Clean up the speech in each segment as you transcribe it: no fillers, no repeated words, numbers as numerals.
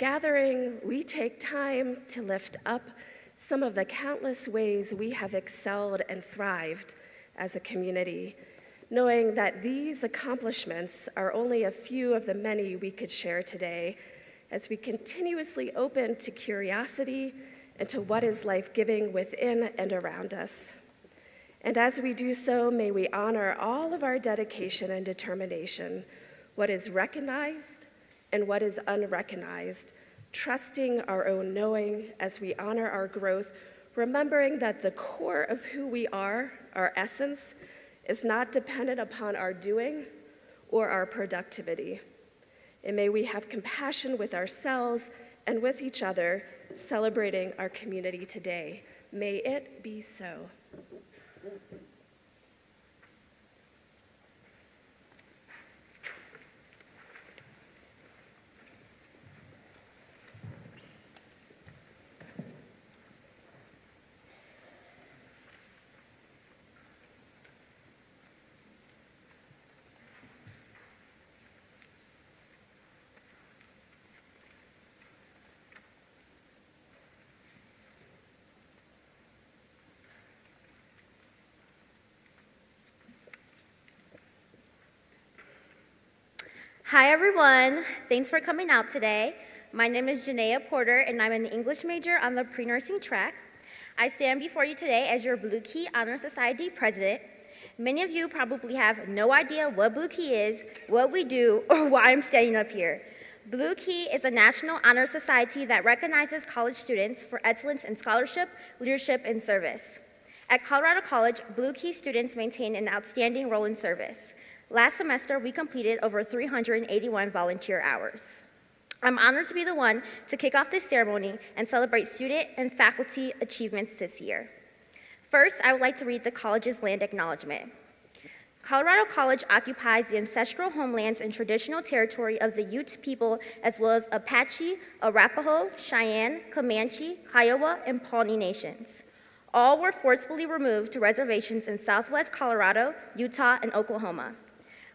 Gathering, we take time to lift up some of the countless ways we have excelled and thrived as a community, knowing that these accomplishments are only a few of the many we could share today as we continuously open to curiosity and to what is life-giving within and around us. And as we do so, may we honor all of our dedication and determination, what is recognized and what is unrecognized, trusting our own knowing as we honor our growth, remembering that the core of who we are, our essence, is not dependent upon our doing or our productivity. And may we have compassion with ourselves and with each other, celebrating our community today. May it be so. Hi everyone, thanks for coming out today. My name is Janaea Porter and I'm an English major on the pre-nursing track. I stand before you today as your Blue Key Honor Society president. Many of you probably have no idea what Blue Key is, what we do, or why I'm standing up here. Blue Key is a national honor society that recognizes college students for excellence in scholarship, leadership, and service. At Colorado College, Blue Key students maintain an outstanding role in service. Last semester, we completed over 381 volunteer hours. I'm honored to be the one to kick off this ceremony and celebrate student and faculty achievements this year. First, I would like to read the college's land acknowledgement. Colorado College occupies the ancestral homelands and traditional territory of the Ute people, as well as Apache, Arapaho, Cheyenne, Comanche, Kiowa, and Pawnee nations. All were forcibly removed to reservations in southwest Colorado, Utah, and Oklahoma.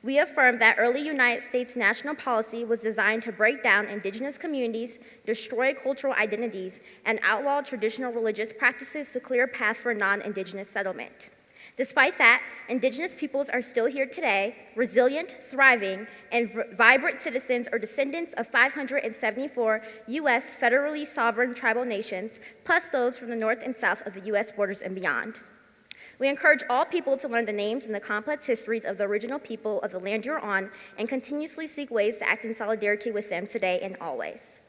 We affirm that early United States national policy was designed to break down indigenous communities, destroy cultural identities, and outlaw traditional religious practices to clear a path for non-indigenous settlement. Despite that, indigenous peoples are still here today, resilient, thriving, and vibrant citizens or descendants of 574 U.S. federally sovereign tribal nations, plus those from the north and south of the U.S. borders and beyond. We encourage all people to learn the names and the complex histories of the original people of the land you're on and continuously seek ways to act in solidarity with them today and always.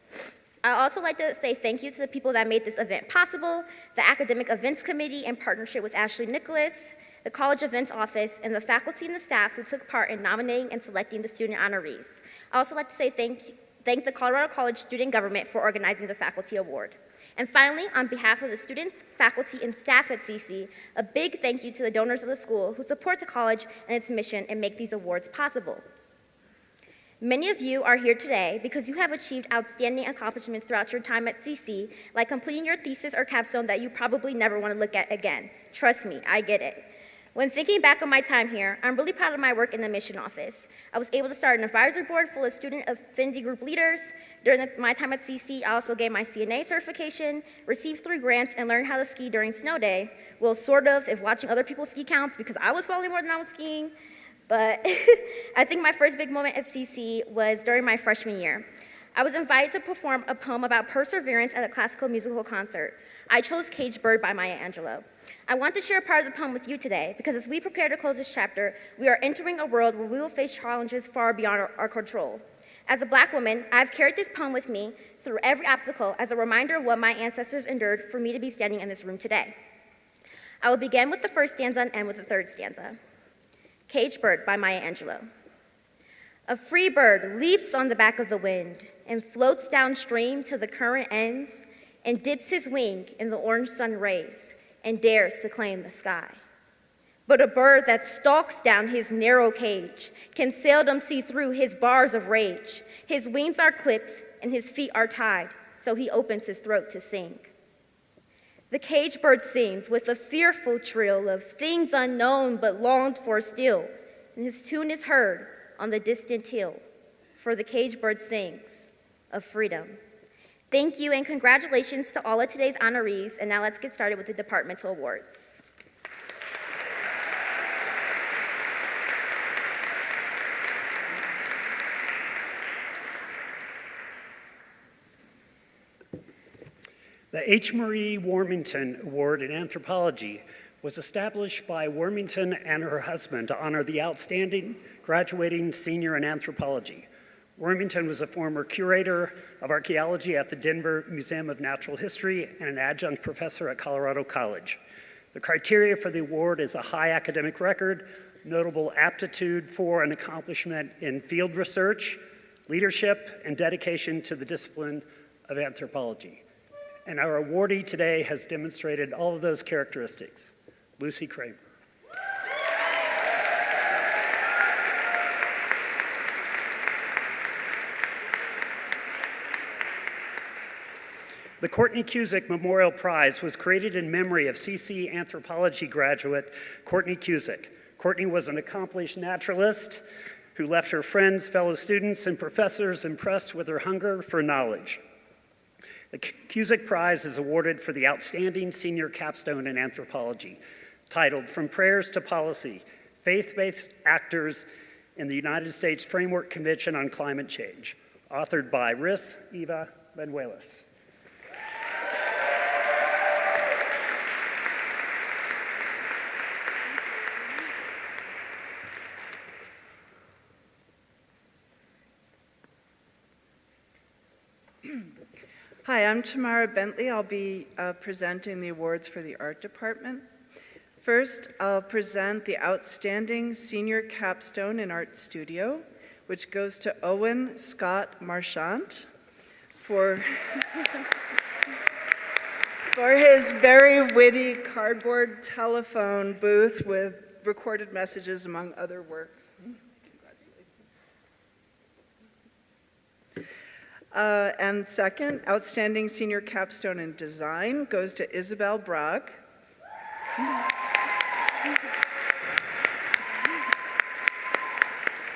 I'd also like to say thank you to the people that made this event possible, the Academic Events Committee in partnership with Ashley Nicholas, the College Events Office, and the faculty and the staff who took part in nominating and selecting the student honorees. I'd also like to say thank the Colorado College Student Government for organizing the Faculty Award. And finally, on behalf of the students, faculty, and staff at CC, a big thank you to the donors of the school who support the college and its mission and make these awards possible. Many of you are here today because you have achieved outstanding accomplishments throughout your time at CC, like completing your thesis or capstone that you probably never want to look at again. Trust me, I get it. When thinking back on my time here, I'm really proud of my work in the mission office. I was able to start an advisory board full of student affinity group leaders. During my time at CC, I also gained my CNA certification, received 3 grants, and learned how to ski during snow day. Well, sort of, if watching other people ski counts, because I was falling more than I was skiing. But I think my first big moment at CC was during my freshman year. I was invited to perform a poem about perseverance at a classical musical concert. I chose Caged Bird by Maya Angelou. I want to share a part of the poem with you today because as we prepare to close this chapter, we are entering a world where we will face challenges far beyond our control. As a Black woman, I've carried this poem with me through every obstacle as a reminder of what my ancestors endured for me to be standing in this room today. I will begin with the first stanza and end with the third stanza. Caged Bird by Maya Angelou. A free bird leaps on the back of the wind and floats downstream till the current ends and dips his wing in the orange sun rays and dares to claim the sky. But a bird that stalks down his narrow cage can seldom see through his bars of rage. His wings are clipped and his feet are tied, so he opens his throat to sing. The caged bird sings with a fearful trill of things unknown but longed for still, and his tune is heard on the distant hill, for the caged bird sings of freedom. Thank you and congratulations to all of today's honorees. And now let's get started with the departmental awards. The H. Marie Warmington Award in Anthropology was established by Warmington and her husband to honor the outstanding graduating senior in anthropology. Warmington was a former curator of archaeology at the Denver Museum of Natural History and an adjunct professor at Colorado College. The criteria for the award is a high academic record, notable aptitude for and accomplishment in field research, leadership, and dedication to the discipline of anthropology. And our awardee today has demonstrated all of those characteristics. Lucy Kramer. The Courtney Cusick Memorial Prize was created in memory of CC anthropology graduate Courtney Cusick. Courtney was an accomplished naturalist who left her friends, fellow students, and professors impressed with her hunger for knowledge. The Cusick Prize is awarded for the outstanding senior capstone in anthropology, titled From Prayers to Policy, Faith-Based Actors in the United States Framework Convention on Climate Change, authored by Riz Eva Benuelos. Hi, I'm Tamara Bentley. I'll be presenting the awards for the art department. First, I'll present the Outstanding Senior Capstone in Art Studio, which goes to Owen Scott Marchant for his very witty cardboard telephone booth with recorded messages among other works. And second, Outstanding Senior Capstone in Design goes to Isabel Bragg.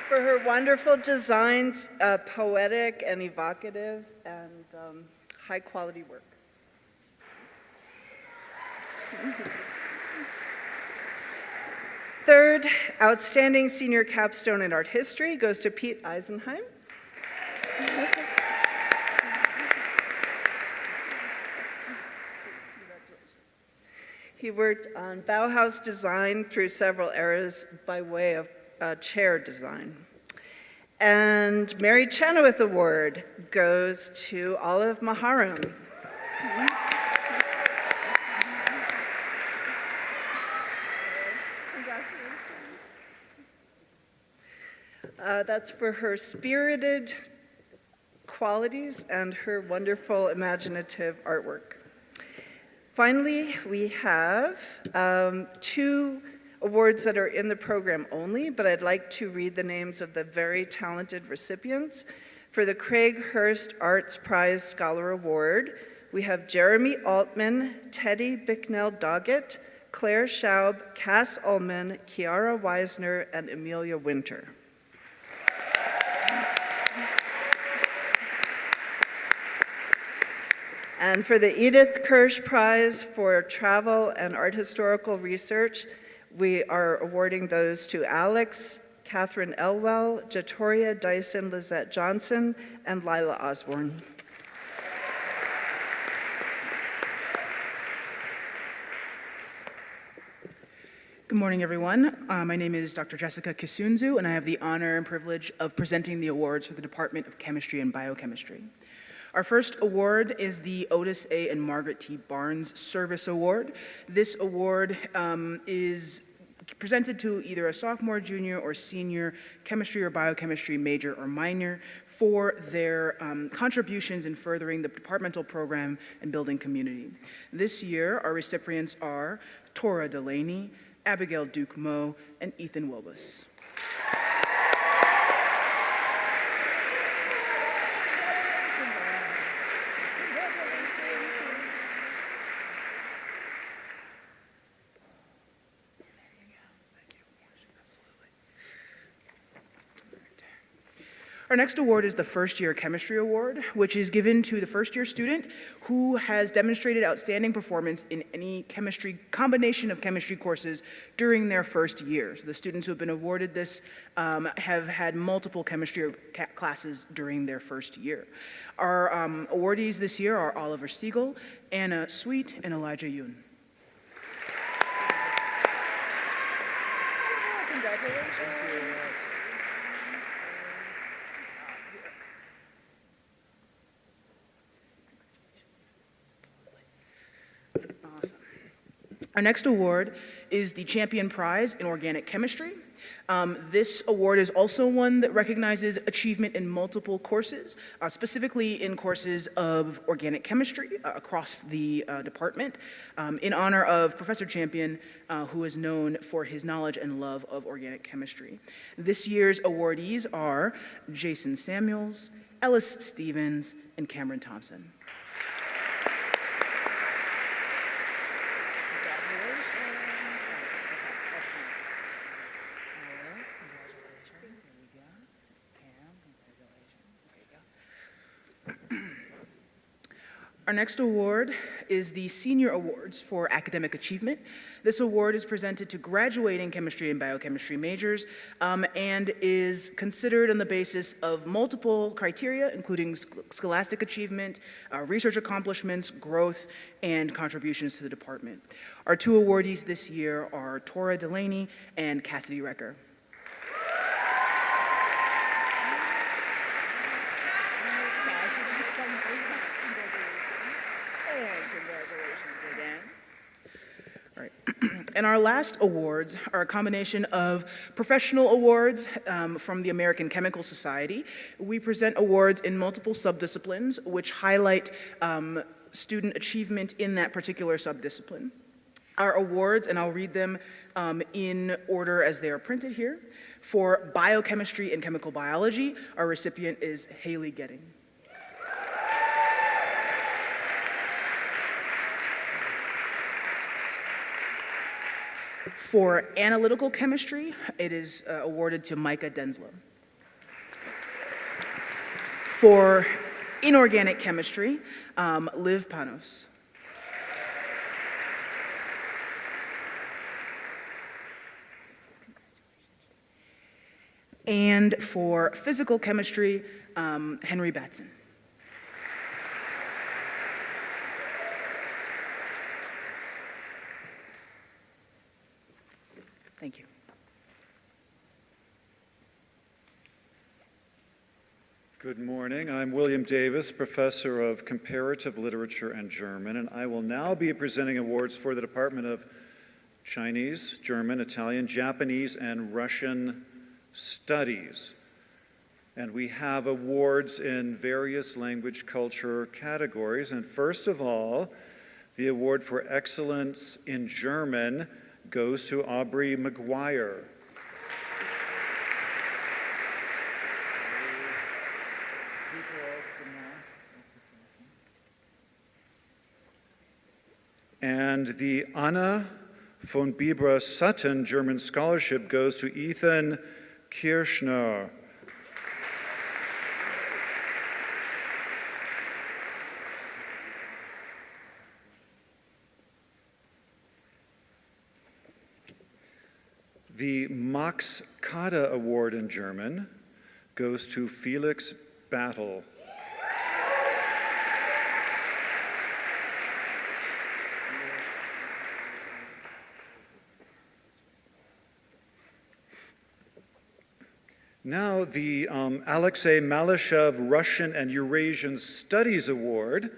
For her wonderful designs, poetic and evocative and high quality work. Third, Outstanding Senior Capstone in Art History goes to Pete Eisenheim. He worked on Bauhaus design through several eras by way of chair design. And Mary Chenoweth Award goes to Olive Maharam. Congratulations. That's for her spirited qualities and her wonderful imaginative artwork. Finally, we have two awards that are in the program only, but I'd like to read the names of the very talented recipients. For the Craig Hurst Arts Prize Scholar Award, we have Jeremy Altman, Teddy Bicknell-Doggett, Claire Schaub, Cass Ullman, Kiara Weisner, and Amelia Winter. And for the Edith Kirsch Prize for Travel and Art Historical Research, we are awarding those to Alex, Catherine Elwell, Jatoria Dyson, Lizette Johnson, and Lila Osborne. Good morning, everyone. My name is Dr. Jessica Kisunzu, and I have the honor and privilege of presenting the awards for the Department of Chemistry and Biochemistry. Our first award is the Otis A. and Margaret T. Barnes Service Award. This award is presented to either a sophomore, junior, or senior chemistry or biochemistry major or minor for their contributions in furthering the departmental program and building community. This year, our recipients are Tora Delaney, Abigail Duke-Moe, and Ethan Wilbus. Our next award is the First Year Chemistry Award, which is given to the first year student who has demonstrated outstanding performance in any combination of chemistry courses during their first year. So the students who have been awarded this have had multiple chemistry classes during their first year. Our awardees this year are Oliver Siegel, Anna Sweet, and Elijah Yoon. Awesome. Our next award is the Champion Prize in Organic Chemistry. This award is also one that recognizes achievement in multiple courses, specifically in courses of organic chemistry across the department, in honor of Professor Champion, who is known for his knowledge and love of organic chemistry. This year's awardees are Jason Samuels, Ellis Stevens, and Cameron Thompson. Our next award is the Senior Awards for Academic Achievement. This award is presented to graduating chemistry and biochemistry majors and is considered on the basis of multiple criteria, including scholastic achievement, research accomplishments, growth, and contributions to the department. Our two awardees this year are Tora Delaney and Cassidy Recker. And our last awards are a combination of professional awards from the American Chemical Society. We present awards in multiple subdisciplines, which highlight student achievement in that particular subdiscipline. Our awards, and I'll read them in order as they are printed here. For biochemistry and chemical biology, our recipient is Haley Getting. For analytical chemistry, it is awarded to Micah Denslow. For inorganic chemistry, Liv Panos. And for physical chemistry, Henry Batson. Thank you. Good morning. I'm William Davis, Professor of Comparative Literature and German, and I will now be presenting awards for the Department of Chinese, German, Italian, Japanese, and Russian Studies. And we have awards in various language culture categories. And first of all, the award for excellence in German goes to Aubrey McGuire. And the Anna von Bibra Sutton German Scholarship goes to Ethan Kirschner. The Max Kade Award in German goes to Felix Battle. Now the Alexei Malyshev Russian and Eurasian Studies Award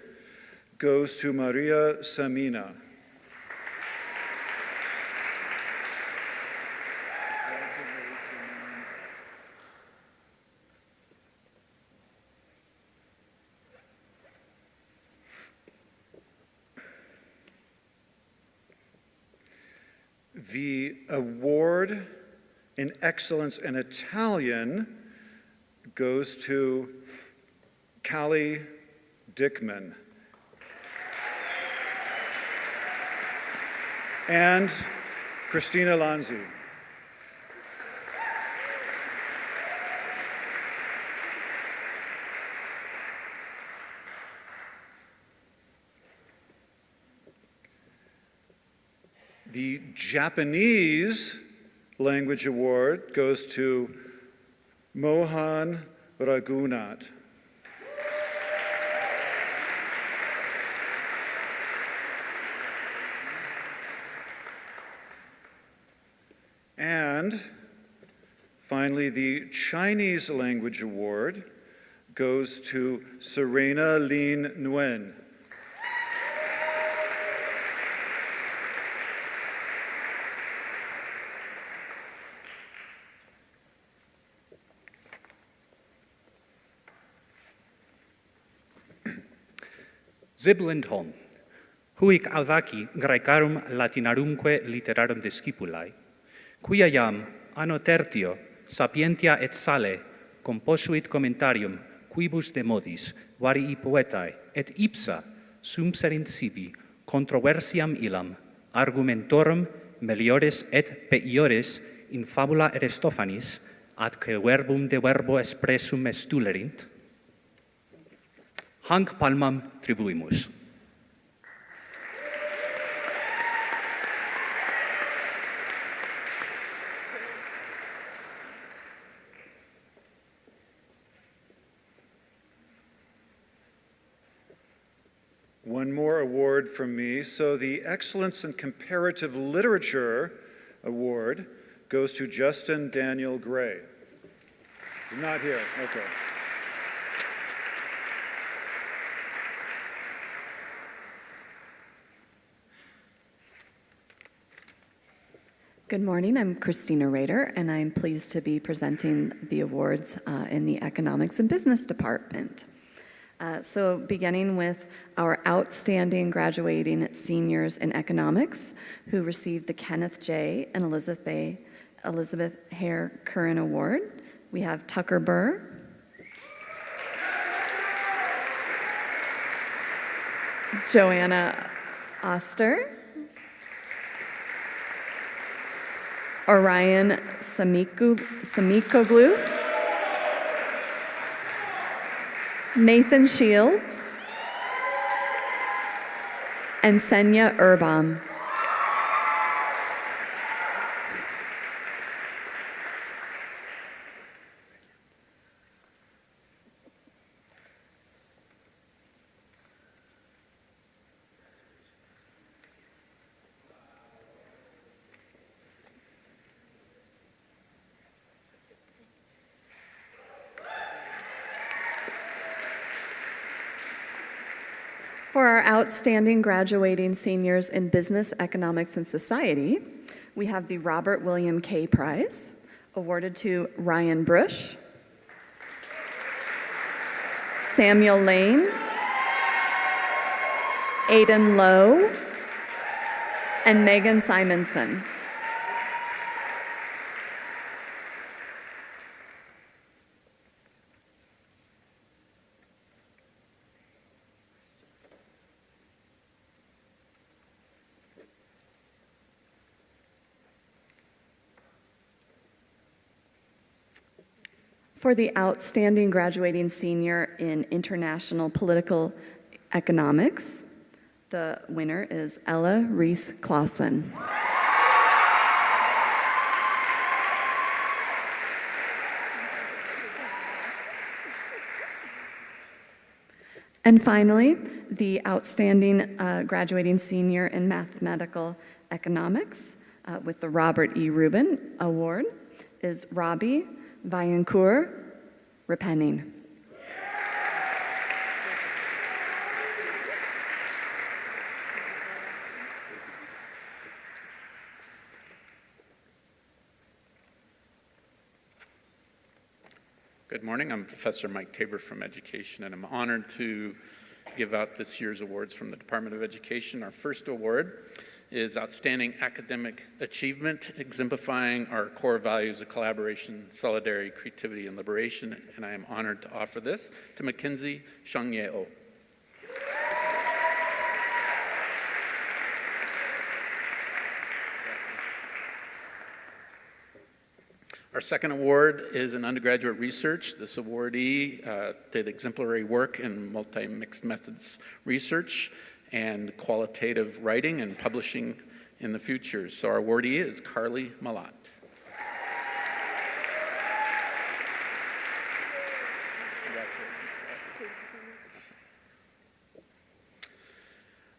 goes to Maria Samina. The award in excellence in Italian goes to Callie Dickman. And Christina Lanzi. The Japanese Language Award goes to Mohan Raghunath. And finally, the Chinese Language Award goes to Serena Lin Nguyen. Zib Lindholm, huic audaci Graecarum Latinarumque literarum discipulae, quia iam anno tertio sapientia et sale composuit commentarium quibus de modis varii poetae et ipsa sum serint sibi controversiam illam argumentorum meliores et peiores in fabula Aristophanis atque verbum de verbo expressum estulerint, hanc palmam tribuimus. One more award from me. So the Excellence in Comparative Literature Award goes to Justin Daniel Gray. He's not here, okay. Good morning, I'm Christina Rader, and I'm pleased to be presenting the awards in the Economics and Business Department. So beginning with our outstanding graduating seniors in economics who received the Kenneth J. and Elizabeth Hare Curran Award, we have Tucker Burr, Joanna Oster, Orion Samikoglu, Nathan Shields, and Senya Urbam. For our outstanding graduating seniors in business, economics, and society, we have the Robert William K. Prize, awarded to Ryan Brush, Samuel Lane, Aidan Lowe, and Megan Simonson. For the outstanding graduating senior in international political economics, the winner is Ella Reese Clausen. And finally, the outstanding graduating senior in mathematical economics with the Robert E. Rubin Award is Robbie Vaillancourt Repenning. Good morning, I'm Professor Mike Tabor from Education, and I'm honored to give out this year's awards from the Department of Education. Our first award is Outstanding Academic Achievement, exemplifying our core values of collaboration, solidarity, creativity, and liberation, and I am honored to offer this to Mackenzie Shangyeo. Our second award is in undergraduate research. This awardee did exemplary work in multi-mixed methods research and qualitative writing and publishing in the future. So our awardee is Carly Malat.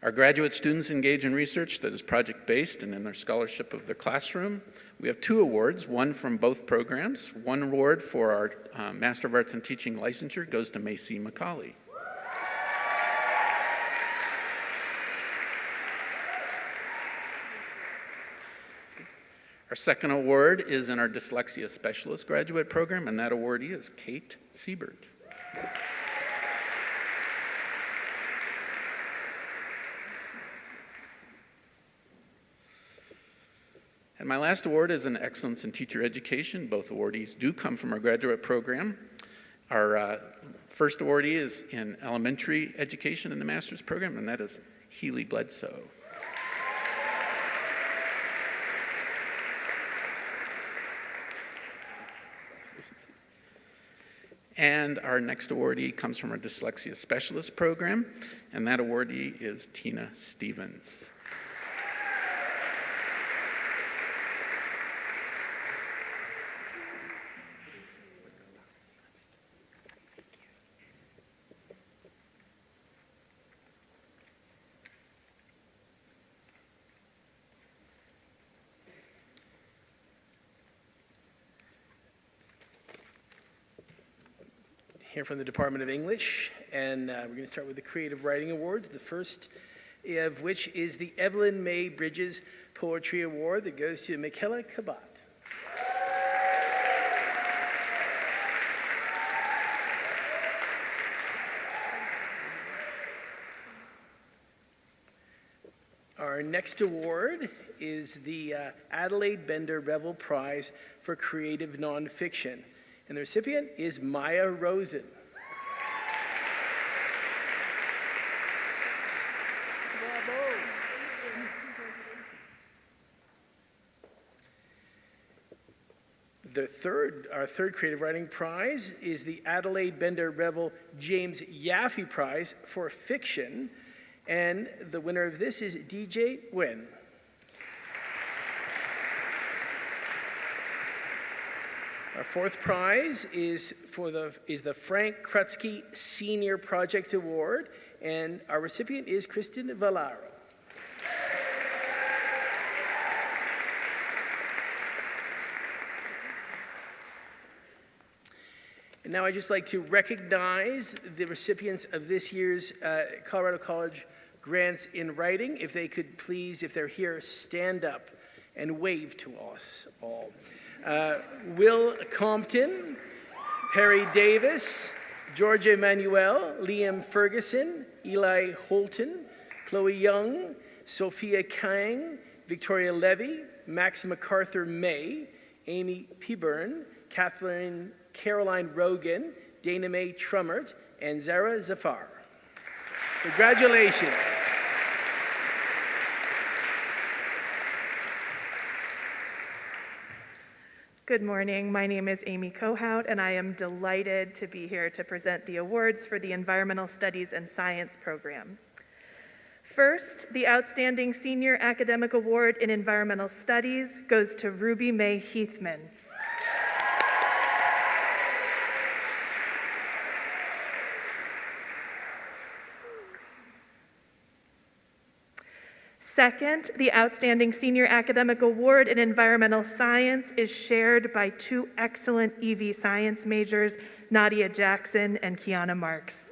Our graduate students engage in research that is project-based and in their scholarship of their classroom. We have 2 awards, one from both programs. One award for our Master of Arts in Teaching licensure goes to Macy McCauley. Our second award is in our Dyslexia Specialist graduate program, and that awardee is Kate Siebert. And my last award is in Excellence in Teacher Education. Both awardees do come from our graduate program. Our first awardee is in elementary education in the master's program, and that is Healy Bledsoe. And our next awardee comes from our Dyslexia Specialist program, and that awardee is Tina Stevens. Here from the Department of English, and we're going to start with the Creative Writing Awards, the first of which is the Evelyn May Bridges Poetry Award that goes to Michaela Kabat. Our next award is the Adelaide Bender Revel Prize for Creative Nonfiction. And the recipient is Maya Rosen. Our third Creative Writing Prize is the Adelaide Bender Revel James Yaffe Prize for Fiction. And the winner of this is DJ Wen. Our fourth prize is the Frank Krutsky Senior Project Award, and our recipient is Kristen Valaro. And now I'd just like to recognize the recipients of this year's Colorado College Grants in Writing. If they could please, if they're here, stand up and wave to us all. Will Compton, Perry Davis, George Emanuel, Liam Ferguson, Eli Holton, Chloe Young, Sophia Kang, Victoria Levy, Max MacArthur May, Amy Peburn, Caroline Rogan, Dana Mae Trummert, and Zara Zafar. Congratulations. Good morning. My name is Amy Kohout, and I am delighted to be here to present the awards for the Environmental Studies and Science program. First, the Outstanding Senior Academic Award in Environmental Studies goes to Ruby Mae Heathman. Second, the Outstanding Senior Academic Award in Environmental Science is shared by 2 excellent EV science majors, Nadia Jackson and Kiana Marks.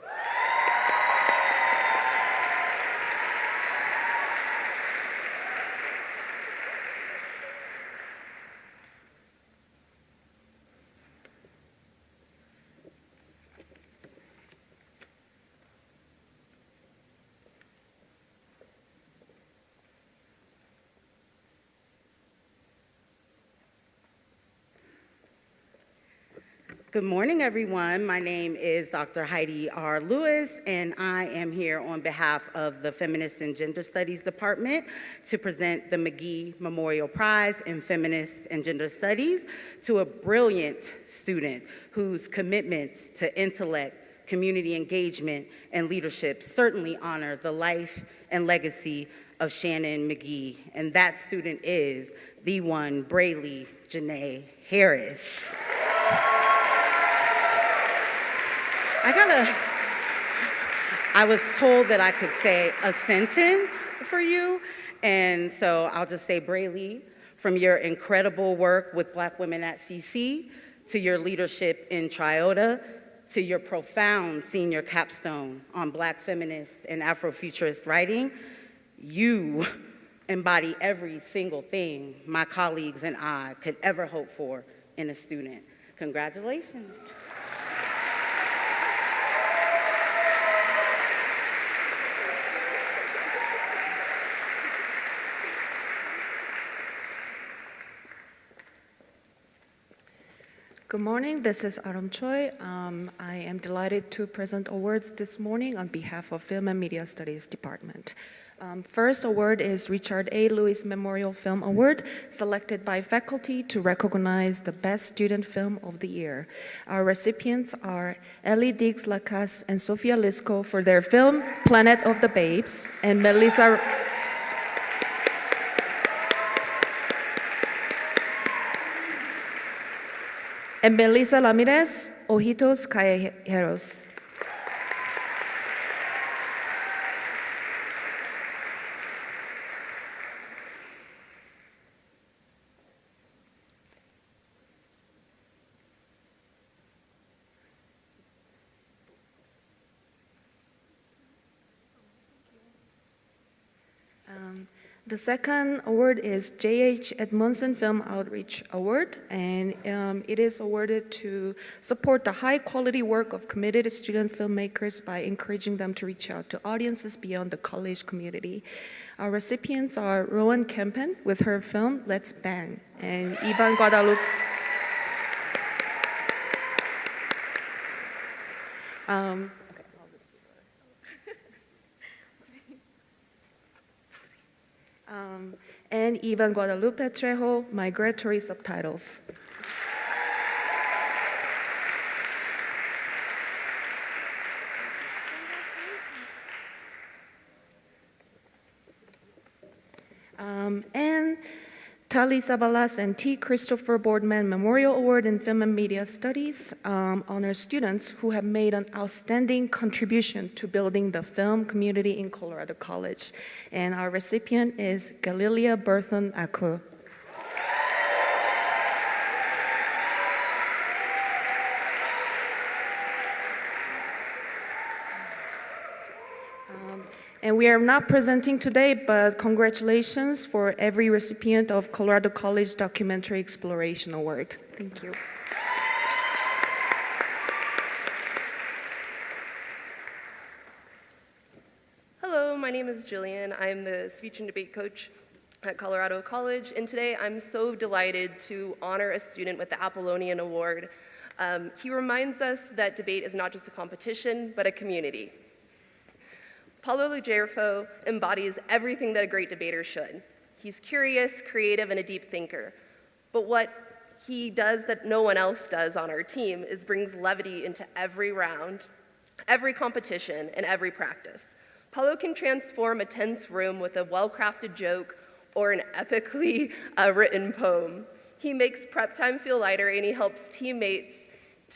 Good morning, everyone. My name is Dr. Heidi R. Lewis, and I am here on behalf of the Feminist and Gender Studies Department to present the McGee Memorial Prize in Feminist and Gender Studies to a brilliant student whose commitments to intellect, community engagement, and leadership certainly honor the life and legacy of Shannon McGee, and that student is the one Brayley Janae Harris. I was told that I could say a sentence for you, and so I'll just say, Brayley, from your incredible work with Black women at CC, to your leadership in Triota, to your profound senior capstone on Black feminist and Afrofuturist writing, you embody every single thing my colleagues and I could ever hope for in a student. Congratulations. Good morning, this is Aram Choi. I am delighted to present awards this morning on behalf of Film and Media Studies Department. First award is Richard A. Lewis Memorial Film Award, selected by faculty to recognize the best student film of the year. Our recipients are Ellie Diggs-Lacasse and Sophia Lisco for their film Planet of the Babes, and Melissa Ramirez, Ojitos Callejeros. The second award is J.H. Edmondson Film Outreach Award, and it is awarded to support the high-quality work of committed student filmmakers by encouraging them to reach out to audiences beyond the college community. Our recipients are Rowan Kempen with her film Let's Bang, and Ivan Guadalupe. And Ivan Guadalupe Trejo, Migratory Subtitles. And Tali Savalas and T. Christopher Boardman Memorial Award in Film and Media Studies honors students who have made an outstanding contribution to building the film community in Colorado College. And our recipient is Galilia Berthon Aku. And we are not presenting today, but congratulations for every recipient of Colorado College Documentary Exploration Award. Thank you. Hello, my name is Jillian. I'm the speech and debate coach at Colorado College, and today I'm so delighted to honor a student with the Apollonian Award. He reminds us that debate is not just a competition, but a community. Paulo Lugerfo embodies everything that a great debater should. He's curious, creative, and a deep thinker. But what he does that no one else does on our team is brings levity into every round, every competition, and every practice. Paulo can transform a tense room with a well-crafted joke or an epically written poem. He makes prep time feel lighter, and he helps teammates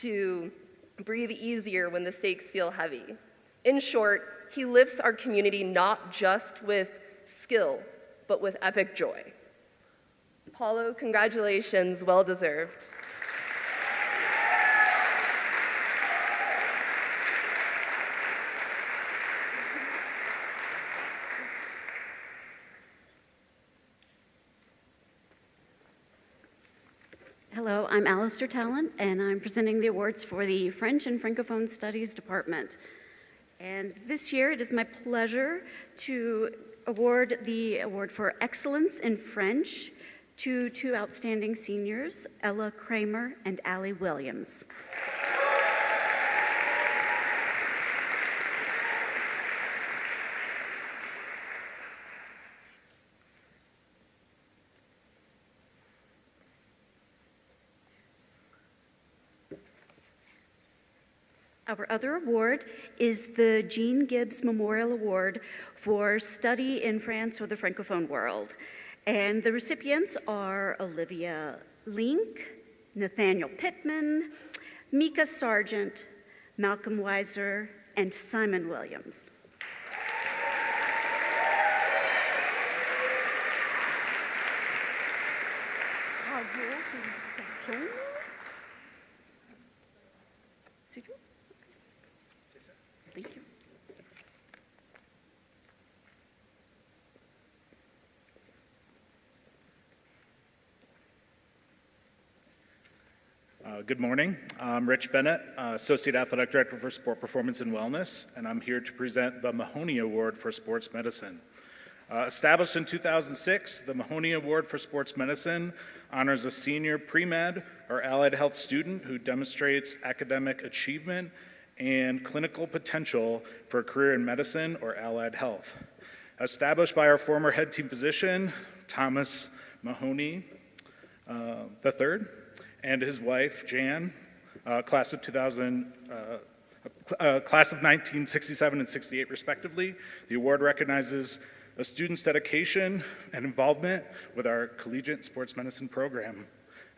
to breathe easier when the stakes feel heavy. In short, he lifts our community not just with skill, but with epic joy. Paulo, congratulations, well deserved. Hello, I'm Alistair Talent, and I'm presenting the awards for the French and Francophone Studies Department. And this year, it is my pleasure to award the award for excellence in French to two outstanding seniors, Ella Kramer and Allie Williams. Our other award is the Jean Gibbs Memorial Award for study in France or the Francophone world. And the recipients are Olivia Link, Nathaniel Pittman, Mika Sargent, Malcolm Weiser, and Simon Williams. Thank you. Good morning. I'm Rich Bennett, Associate Athletic Director for Sport Performance and Wellness, and I'm here to present the Mahoney Award for Sports Medicine. Established in 2006, the Mahoney Award for Sports Medicine honors a senior pre-med or allied health student who demonstrates academic achievement and clinical potential for a career in medicine or allied health. Established by our former head team physician, Thomas Mahoney III, and his wife, Jan, class of 1967 and 68 respectively. The award recognizes a student's dedication and involvement with our collegiate sports medicine program.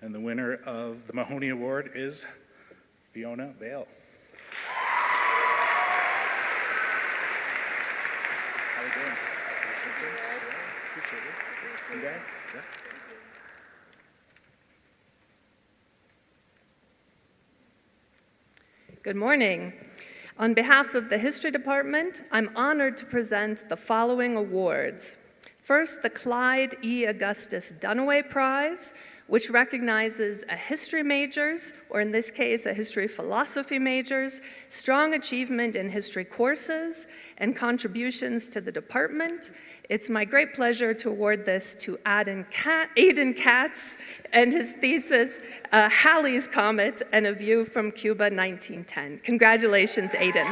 And the winner of the Mahoney Award is Fiona Vale. How are you doing? Appreciate it. Congrats. Yeah. Good morning. On behalf of the History Department, I'm honored to present the following awards. First, the Clyde E. Augustus Dunaway Prize, which recognizes a history major's, or in this case, a history philosophy major's, strong achievement in history courses and contributions to the department. It's my great pleasure to award this to Aidan Katz and his thesis, Halley's Comet and a View from Cuba, 1910. Congratulations, Aidan.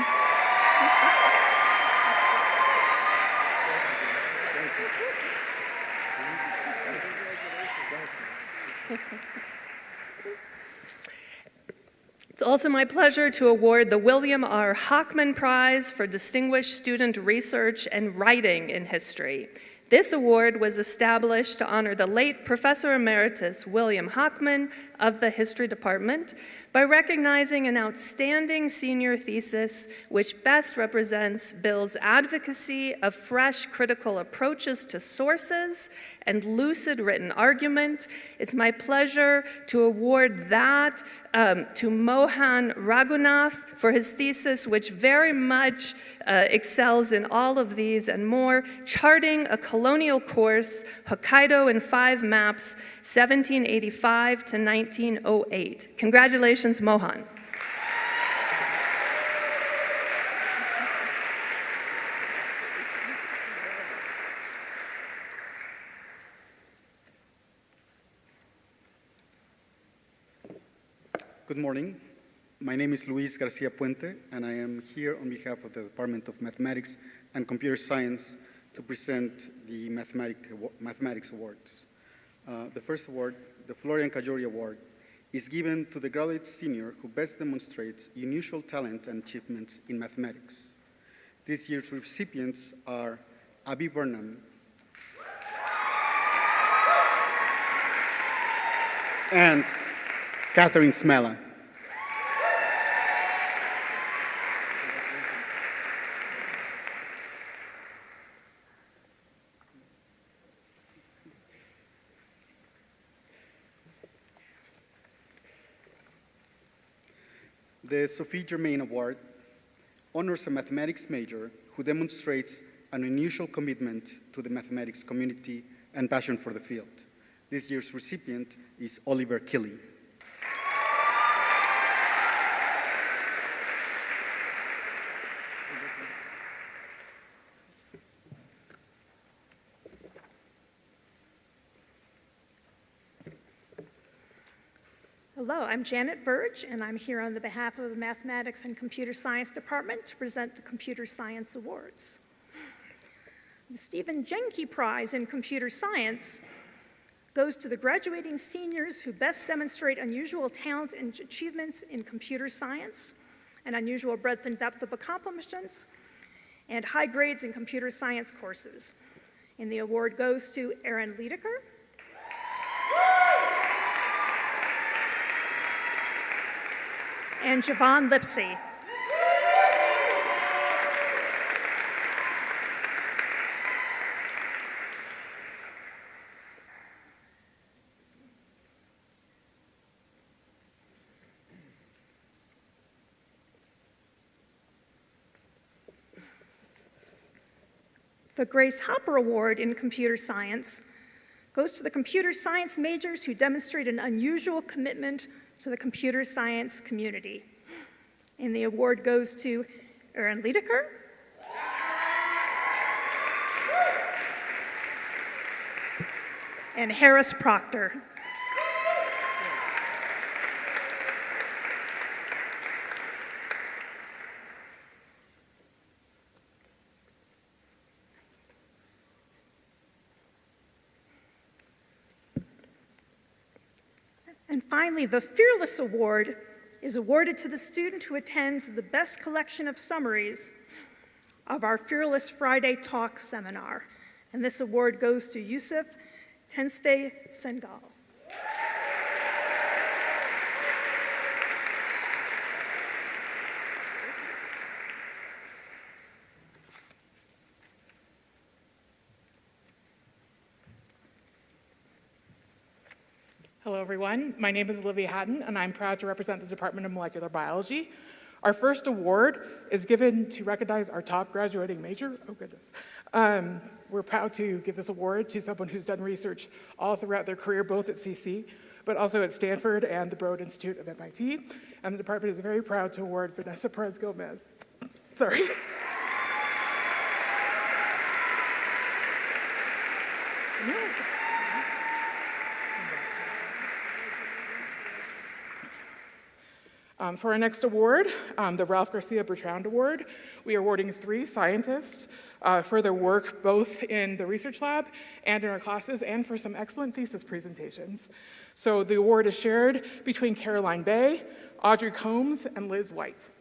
It's also my pleasure to award the William R. Hockman Prize for Distinguished Student Research and Writing in History. This award was established to honor the late Professor Emeritus William Hockman of the History Department by recognizing an outstanding senior thesis which best represents Bill's advocacy of fresh critical approaches to sources and lucid written argument. It's my pleasure to award that to Mohan Raghunath for his thesis, which very much excels in all of these and more, Charting a Colonial Course, Hokkaido in 5 Maps, 1785 to 1908. Congratulations, Mohan. Good morning. My name is Luis Garcia Puente, and I am here on behalf of the Department of Mathematics and Computer Science to present the Mathematics Awards. The first award, the Florian Cajori Award, is given to the graduate senior who best demonstrates unusual talent and achievements in mathematics. This year's recipients are Abby Burnham and Catherine Smela. The Sophie Germain Award honors a mathematics major who demonstrates an unusual commitment to the mathematics community and passion for the field. This year's recipient is Oliver Killey. Hello, I'm Janet Burge, and I'm here on the behalf of the Mathematics and Computer Science Department to present the Computer Science Awards. The Stephen Jenke Prize in Computer Science goes to the graduating seniors who best demonstrate unusual talent and achievements in computer science. and unusual breadth and depth of accomplishments, and high grades in computer science courses. And the award goes to Erin Liedeker, and Javon Lipsy. The Grace Hopper Award in Computer Science goes to the computer science majors who demonstrate an unusual commitment to the computer science community. And the award goes to Erin Liedeker, and Harris Proctor. And finally, the Fearless Award is awarded to the student who attends the best collection of summaries of our Fearless Friday Talk seminar. And this award goes to Yusuf Tensfei Sengal. Hello, everyone. My name is Olivia Hatton, and I'm proud to represent the Department of Molecular Biology. Our first award is given to recognize our top graduating major. Oh, goodness. We're proud to give this award to someone who's done research all throughout their career, both at CC, but also at Stanford and the Broad Institute of MIT. And the department is very proud to award Vanessa Perez-Gomez. Sorry. For our next award, the Ralph Garcia Bertrand Award, we are awarding 3 scientists for their work both in the research lab and in our classes, and for some excellent thesis presentations. So the award is shared between Caroline Bay, Audrey Combs, and Liz White.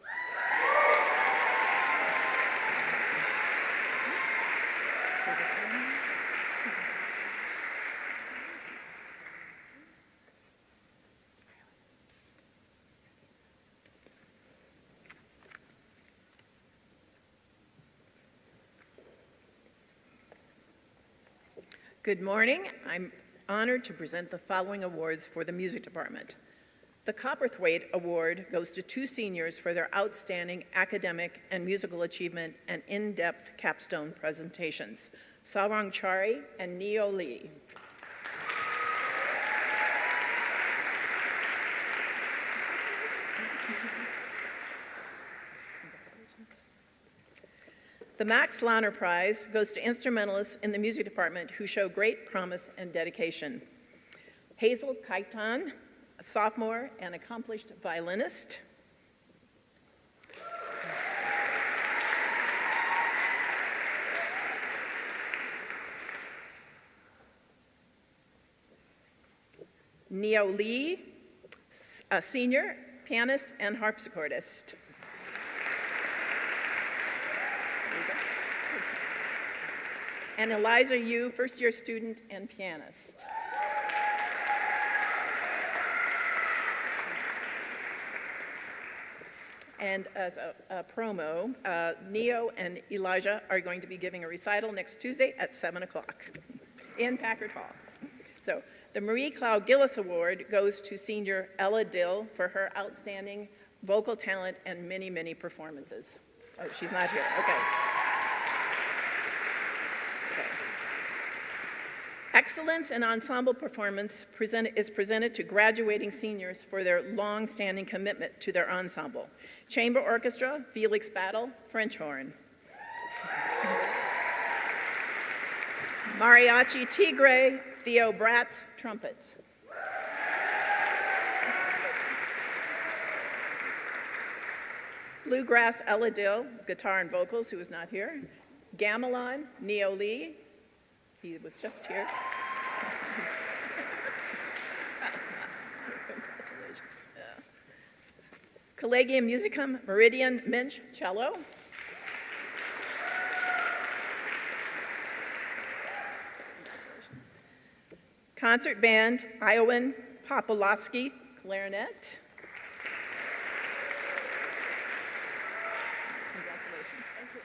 Good morning. I'm honored to present the following awards for the music department. The Copperthwaite Award goes to 2 seniors for their outstanding academic and musical achievement and in-depth capstone presentations, Sarang Chari and Neo Lee. The Max Lahner Prize goes to instrumentalists in the music department who show great promise and dedication. Hazel Kaitan, a sophomore and accomplished violinist. Neo Lee, a senior pianist and harpsichordist. And Eliza Yu, first-year student and pianist. And as a promo, Neo and Elijah are going to be giving a recital next Tuesday at 7 o'clock in Packard Hall. So the Marie Cloud Gillis Award goes to senior Ella Dill for her outstanding vocal talent and many, many performances. Oh, she's not here, okay. Excellence in ensemble performance is presented to graduating seniors for their long-standing commitment to their ensemble. Chamber Orchestra, Felix Battle, French horn. Mariachi Tigre, Theo Bratz, trumpet. Bluegrass Ella Dill, guitar and vocals, who is not here. Gamelan, Neo Lee, he was just here. Congratulations. Collegium Musicum Meridian Minch, cello. Concert Band Iowan Popolowski, clarinet. Congratulations. Thank you.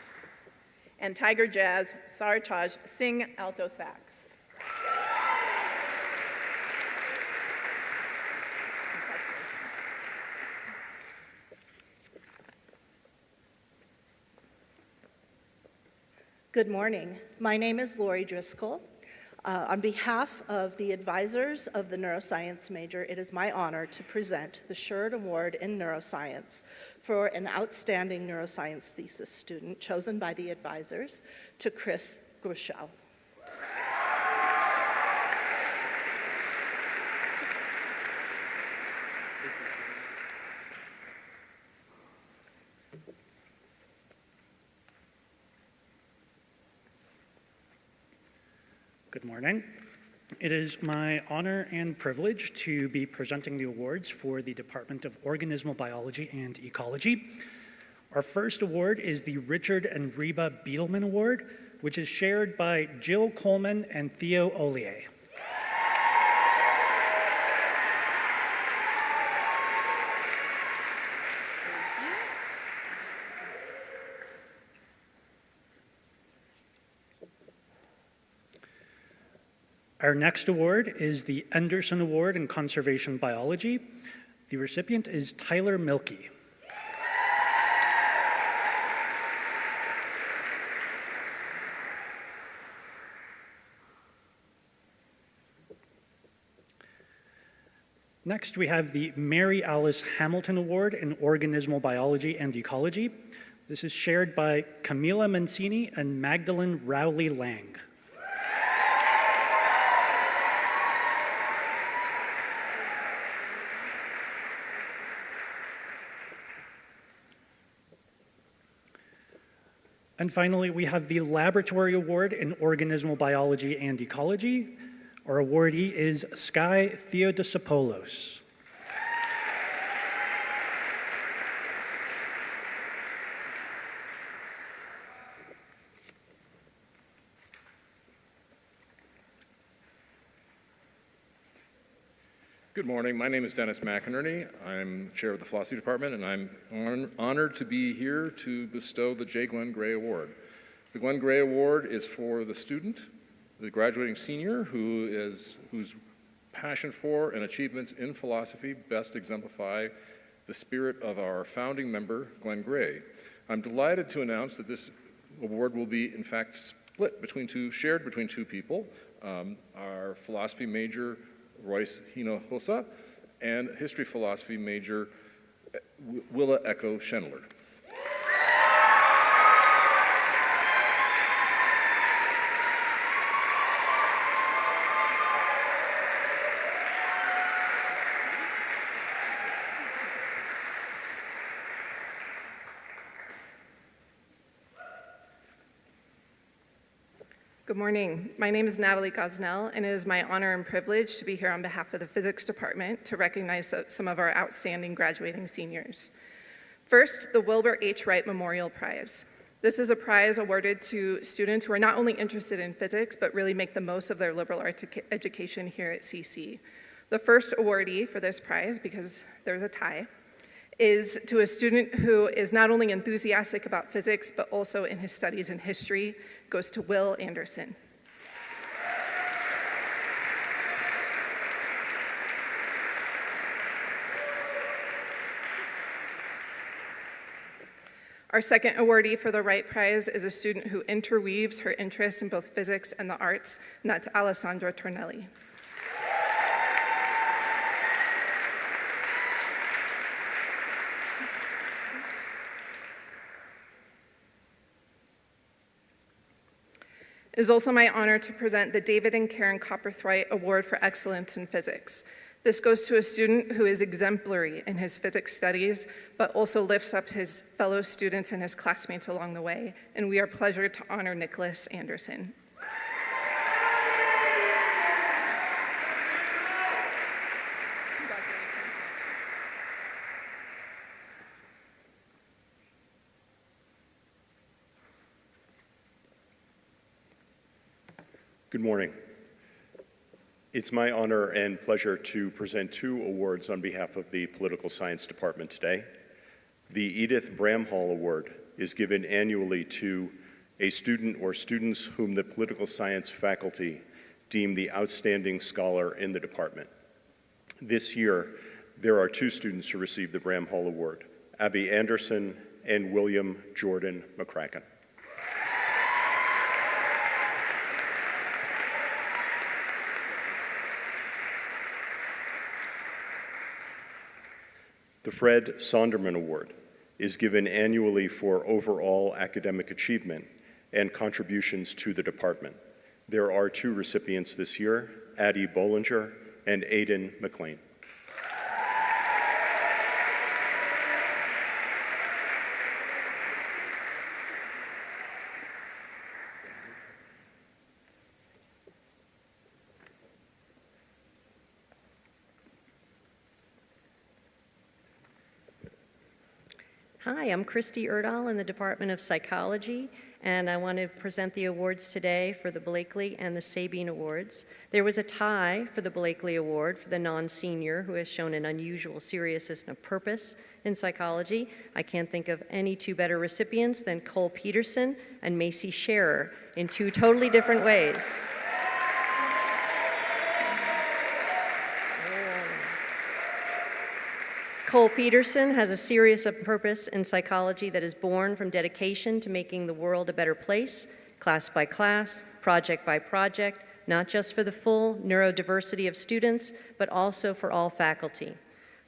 And Tiger Jazz Sartaj Singh, alto sax. Good morning. My name is Lori Driscoll. On behalf of the advisors of the neuroscience major, it is my honor to present the Sherd Award in Neuroscience for an outstanding neuroscience thesis student chosen by the advisors to Chris Grushel. Good morning. It is my honor and privilege to be presenting the awards for the Department of Organismal Biology and Ecology. Our first award is the Richard and Reba Beetelman Award, which is shared by Jill Coleman and Theo Ollier. Our next award is the Anderson Award in Conservation Biology. The recipient is Tyler Milkey. Next, we have the Mary Alice Hamilton Award in Organismal Biology and Ecology. This is shared by Camila Mancini and Magdalene Rowley Lang. And finally, we have the Laboratory Award in Organismal Biology and Ecology. Our awardee is Sky Theodosopoulos. Good morning. My name is Dennis McInerney. I'm chair of the philosophy department, and I'm honored to be here to bestow the J. Glenn Gray Award. The Glenn Gray Award is for the student, the graduating senior, whose passion for and achievements in philosophy best exemplify the spirit of our founding member, Glenn Gray. I'm delighted to announce that this award will be, in fact, shared between two people, our philosophy major, Royce Hinojosa, and history philosophy major, Willa Echo Schenler. Good morning. My name is Natalie Gosnell, and it is my honor and privilege to be here on behalf of the physics department to recognize some of our outstanding graduating seniors. First, the Wilbur H. Wright Memorial Prize. This is a prize awarded to students who are not only interested in physics, but really make the most of their liberal arts education here at CC. The first awardee for this prize, because there's a tie, is to a student who is not only enthusiastic about physics, but also in his studies in history, goes to Will Anderson. Our second awardee for the Wright Prize is a student who interweaves her interests in both physics and the arts, and that's Alessandra Tornelli. It is also my honor to present the David and Karen Copperthwaite Award for Excellence in Physics. This goes to a student who is exemplary in his physics studies, but also lifts up his fellow students and his classmates along the way, and we are pleased to honor Nicholas Anderson. Good morning. It's my honor and pleasure to present 2 awards on behalf of the Political Science Department today. The Edith Bramhall Award is given annually to a student or students whom the political science faculty deem the outstanding scholar in the department. This year, there are 2 students who received the Bramhall Award, Abby Anderson and William Jordan McCracken. The Fred Sonderman Award is given annually for overall academic achievement and contributions to the department. There are 2 recipients this year, Addie Bollinger and Aidan McLean. Hi, I'm Christy Erdahl in the Department of Psychology, and I want to present the awards today for the Blakely and the Sabine Awards. There was a tie for the Blakely Award for the non-senior who has shown an unusual seriousness and purpose in psychology. I can't think of any 2 better recipients than Cole Peterson and Macy Scherer in 2 totally different ways. Cole Peterson has a serious purpose in psychology that is born from dedication to making the world a better place, class by class, project by project, not just for the full neurodiversity of students, but also for all faculty.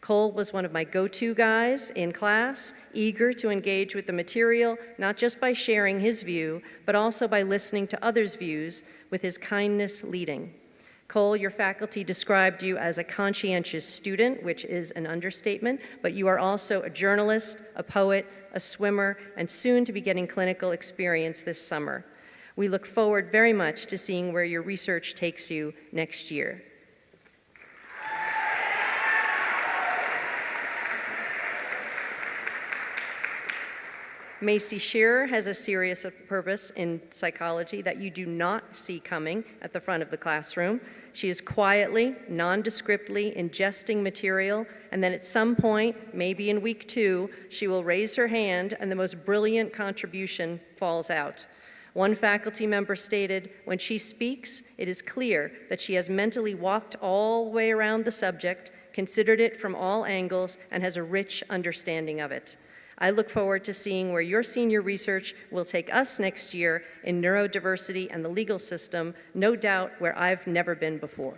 Cole was one of my go-to guys in class, eager to engage with the material, not just by sharing his view, but also by listening to others' views with his kindness leading. Cole, your faculty described you as a conscientious student, which is an understatement, but you are also a journalist, a poet, a swimmer, and soon to be getting clinical experience this summer. We look forward very much to seeing where your research takes you next year. Macy Scherer has a serious purpose in psychology that you do not see coming at the front of the classroom. She is quietly, nondescriptly ingesting material, and then at some point, maybe in week 2, she will raise her hand and the most brilliant contribution falls out. One faculty member stated, when she speaks, it is clear that she has mentally walked all the way around the subject, considered it from all angles, and has a rich understanding of it. I look forward to seeing where your senior research will take us next year in neurodiversity and the legal system, no doubt where I've never been before.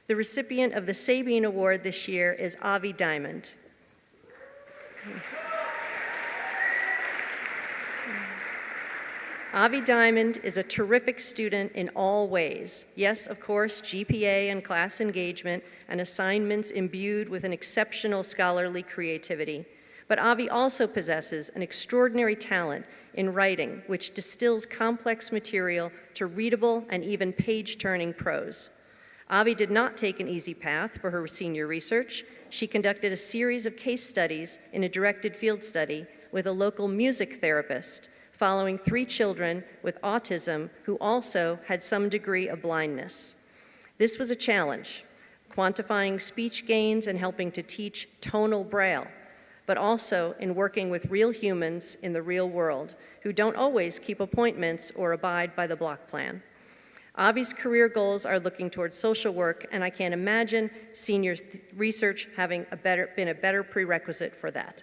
The recipient of the Sabine Award this year is Avi Diamond. Avi Diamond is a terrific student in all ways. Yes, of course, GPA and class engagement and assignments imbued with an exceptional scholarly creativity. But Avi also possesses an extraordinary talent in writing, which distills complex material to readable and even page-turning prose. Avi did not take an easy path for her senior research. She conducted a series of case studies in a directed field study with a local music therapist, following 3 children with autism who also had some degree of blindness. This was a challenge, quantifying speech gains and helping to teach tonal braille, but also in working with real humans in the real world who don't always keep appointments or abide by the block plan. Avi's career goals are looking towards social work, and I can't imagine senior research having been a better prerequisite for that.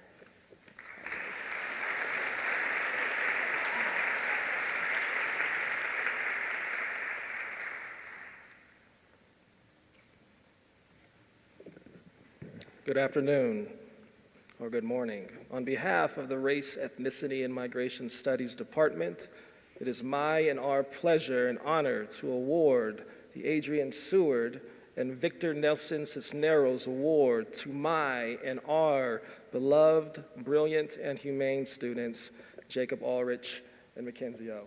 Good afternoon, or good morning. On behalf of the Race, Ethnicity, and Migration Studies Department, it is my and our pleasure and honor to award the Adrian Seward and Victor Nelson Cisneros Award to my and our beloved, brilliant, and humane students, Jacob Ulrich and Mackenzie O.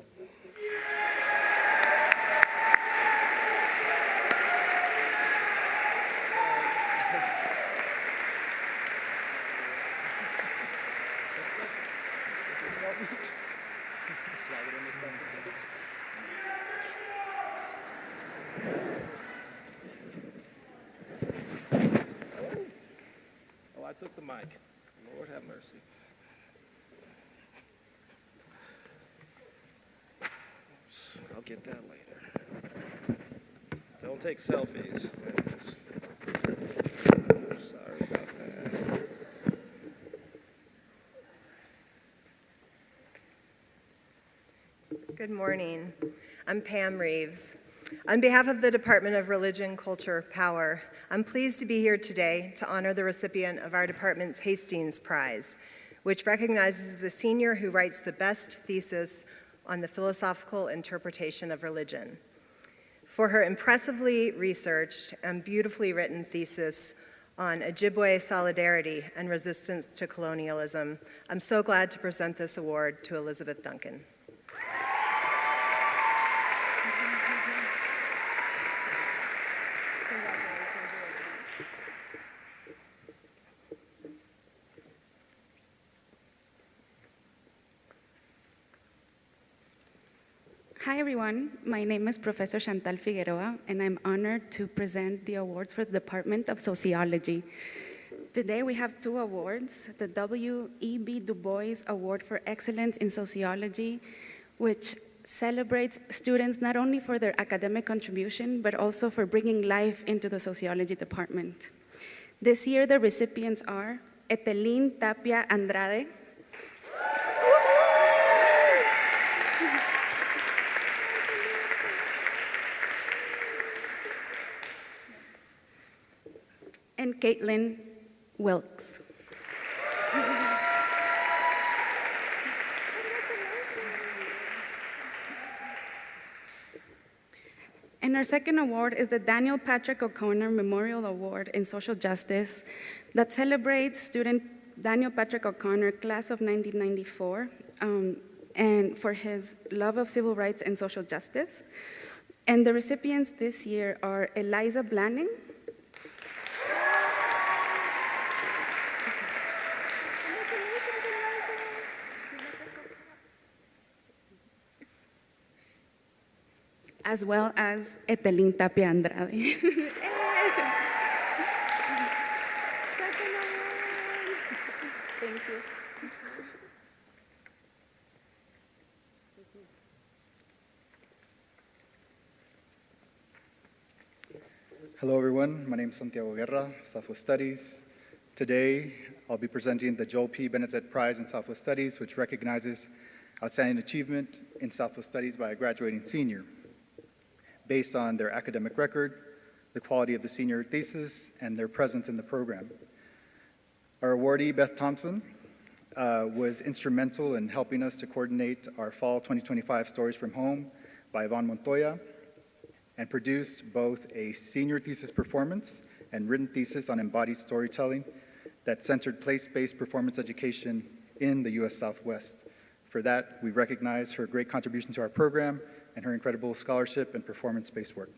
Slide it in this side. Oh, I took the mic. Lord have mercy. Oops, I'll get that later. Don't take selfies. Sorry about that. Good morning. I'm Pam Reeves. On behalf of the Department of Religion, Culture, Power, I'm pleased to be here today to honor the recipient of our department's Hastings Prize, which recognizes the senior who writes the best thesis on the philosophical interpretation of religion. For her impressively researched and beautifully written thesis on Ojibwe solidarity and resistance to colonialism, I'm so glad to present this award to Elizabeth Duncan. Hi everyone, my name is Professor Chantal Figueroa and I'm honored to present the awards for the Department of Sociology. Today we have two awards, the W.E.B. Du Bois Award for Excellence in Sociology, which celebrates students not only for their academic contribution, but also for bringing life into the sociology department. This year the recipients are Etelín Tapia Andrade, and Caitlin Wilkes. And our second award is the Daniel Patrick O'Connor Memorial Award in Social Justice that celebrates student Daniel Patrick O'Connor, class of 1994, and for his love of civil rights and social justice. And the recipients this year are Eliza Blanning, as well as Etelín Tapia Andrade. Thank you. Hello everyone, my name is Santiago Guerra, Southwest Studies. Today, I'll be presenting the Joel P. Benezet Prize in Southwest Studies, which recognizes outstanding achievement in Southwest Studies by a graduating senior, based on their academic record, the quality of the senior thesis, and their presence in the program. Our awardee, Beth Thompson, was instrumental in helping us to coordinate our Fall 2025 Stories from Home by Yvonne Montoya, and produced both a senior thesis performance and written thesis on embodied storytelling that centered place-based performance education in the U.S. Southwest. For that, we recognize her great contribution to our program and her incredible scholarship and performance-based work.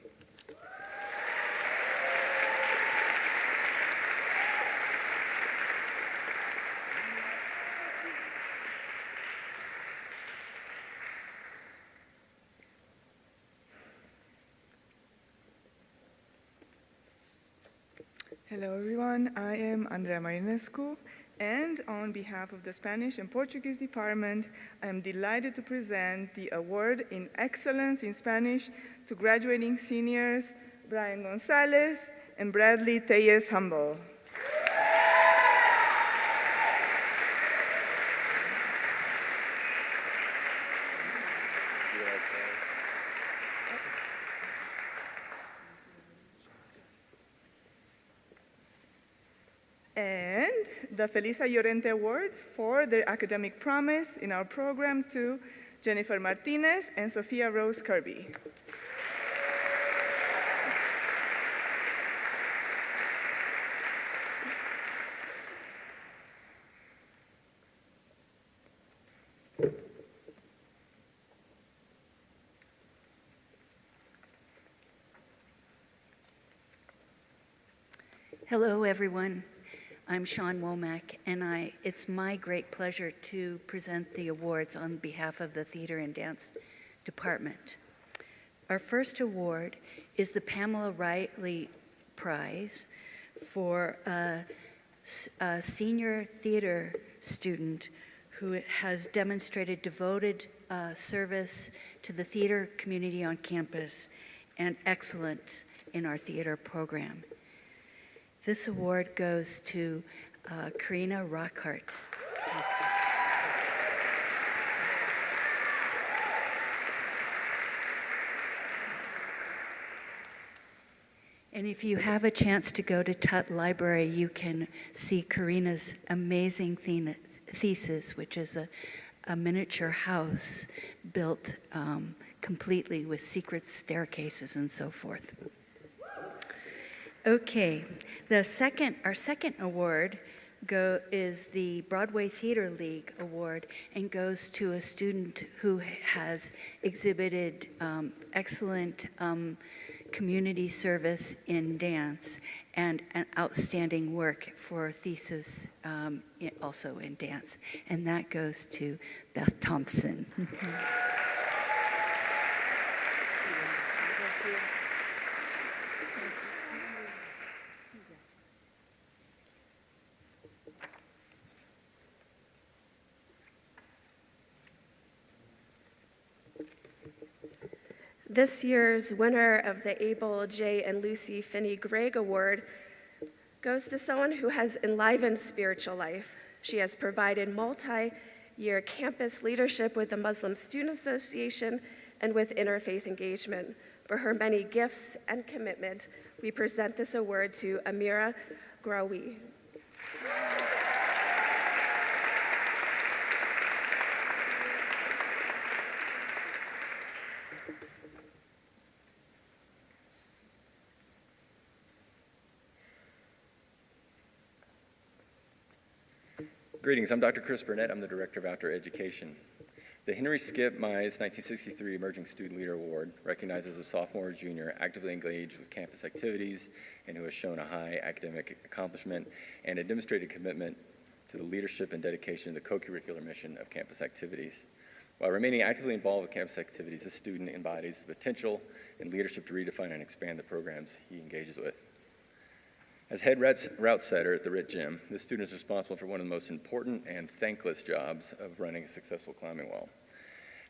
Hello everyone, I am Andrea Marinescu, and on behalf of the Spanish and Portuguese department, I am delighted to present the Award in Excellence in Spanish to graduating seniors Brian Gonzalez and Bradley Tellez Humble. And the Felisa Llorente Award for their academic promise in our program to Jennifer Martinez and Sophia Rose Kirby. Hello, everyone. I'm Sean Womack, and it's my great pleasure to present the awards on behalf of the Theater and Dance Department. Our first award is the Pamela Riley Prize for a senior theater student who has demonstrated devoted service to the theater community on campus and excellence in our theater program. This award goes to Karina Rockhart. And if you have a chance to go to Tutt Library, you can see Karina's amazing thesis, which is a miniature house built completely with secret staircases and so forth. Okay, our second award is the Broadway Theater League Award and goes to a student who has exhibited excellent community service in dance and an outstanding work for thesis also in dance, and that goes to Beth Thompson. This year's winner of the Abel J. and Lucy Finney Gregg Award goes to someone who has enlivened spiritual life. She has provided multi-year campus leadership with the Muslim Student Association and with interfaith engagement. For her many gifts and commitment, we present this award to Amira Graoui. Greetings, I'm Dr. Chris Burnett. I'm the Director of Outdoor Education. The Henry Skip Mize 1963 Emerging Student Leader Award recognizes a sophomore or junior actively engaged with campus activities and who has shown a high academic accomplishment and a demonstrated commitment to the leadership and dedication to the co-curricular mission of campus activities. While remaining actively involved with campus activities, this student embodies the potential and leadership to redefine and expand the programs he engages with. As head route setter at the RIT Gym, this student is responsible for one of the most important and thankless jobs of running a successful climbing wall.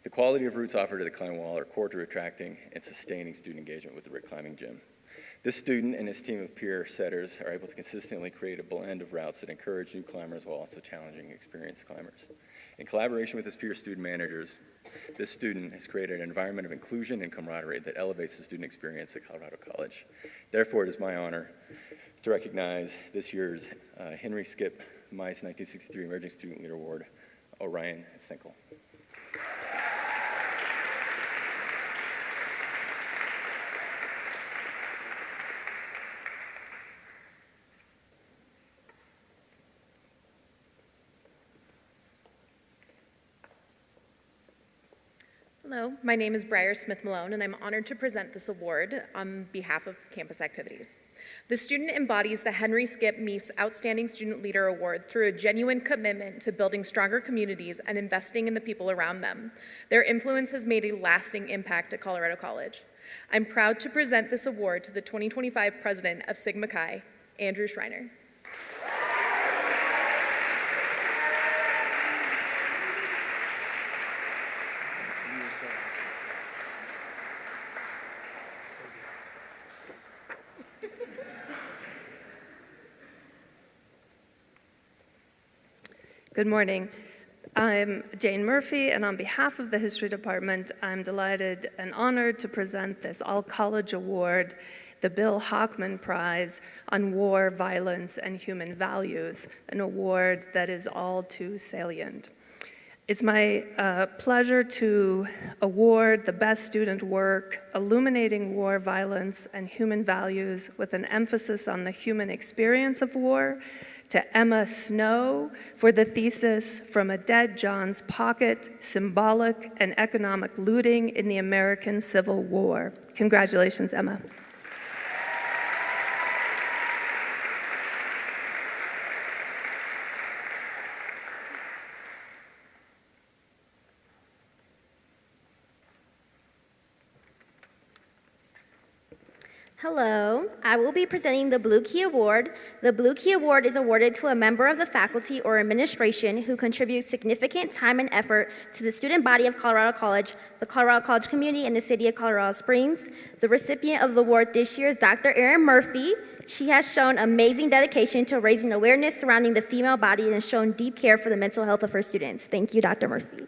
The quality of routes offered to the climbing wall are core to attracting and sustaining student engagement with the RIT Climbing Gym. This student and his team of peer setters are able to consistently create a blend of routes that encourage new climbers while also challenging experienced climbers. In collaboration with his peer student managers, this student has created an environment of inclusion and camaraderie that elevates the student experience at Colorado College. Therefore, it is my honor to recognize this year's Henry Skip Mize 1963 Emerging Student Leader Award, Orion Sinkle. Hello, my name is Briar Smith Malone, and I'm honored to present this award on behalf of campus activities. The student embodies the Henry Skip Mize Outstanding Student Leader Award through a genuine commitment to building stronger communities and investing in the people around them. Their influence has made a lasting impact at Colorado College. I'm proud to present this award to the 2025 president of Sigma Chi, Andrew Schreiner. Good morning. I'm Jane Murphy, and on behalf of the History Department, I'm delighted and honored to present this all-college award, the Bill Hockman Prize on War, Violence, and Human Values, an award that is all too salient. It's my pleasure to award the best student work illuminating war, violence, and human values with an emphasis on the human experience of war to Emma Snow for the thesis From a Dead John's Pocket, Symbolic and Economic Looting in the American Civil War. Congratulations, Emma. Hello, I will be presenting the Blue Key Award. The Blue Key Award is awarded to a member of the faculty or administration who contributes significant time and effort to the student body of Colorado College, the Colorado College community, and the city of Colorado Springs. The recipient of the award this year is Dr. Erin Murphy. She has shown amazing dedication to raising awareness surrounding the female body and has shown deep care for the mental health of her students. Thank you, Dr. Murphy.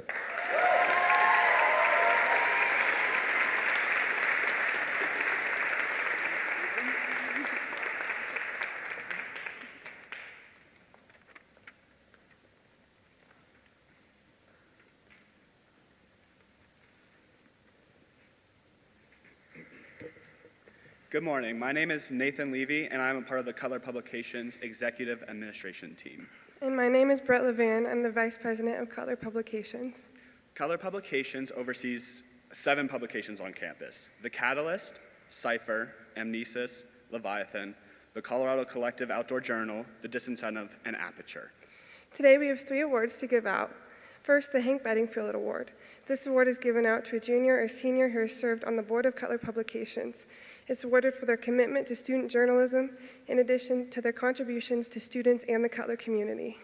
Good morning. My name is Nathan Levy, and I'm a part of the Color Publications Executive Administration team. And my name is Brett Levan. I'm the Vice President of Color Publications. Color Publications oversees 7 publications on campus: The Catalyst, Cipher, Amnesis, Leviathan, the Colorado Collective Outdoor Journal, the Disincentive, and Aperture. Today we have 3 awards to give out. First, the Hank Bedingfield Award. This award is given out to a junior or senior who has served on the board of Color Publications. It's awarded for their commitment to student journalism, in addition to their contributions to students and the Cutler community.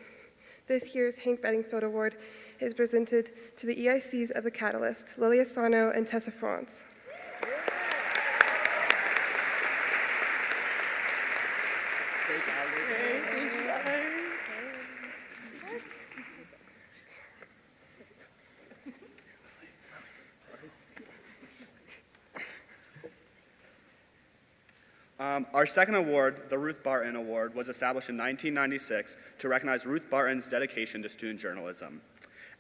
This year's Hank Bedingfield Award is presented to the EICs of The Catalyst, Lilia Sano and Tessa France. Our second award, the Ruth Barton Award, was established in 1996 to recognize Ruth Barton's dedication to student journalism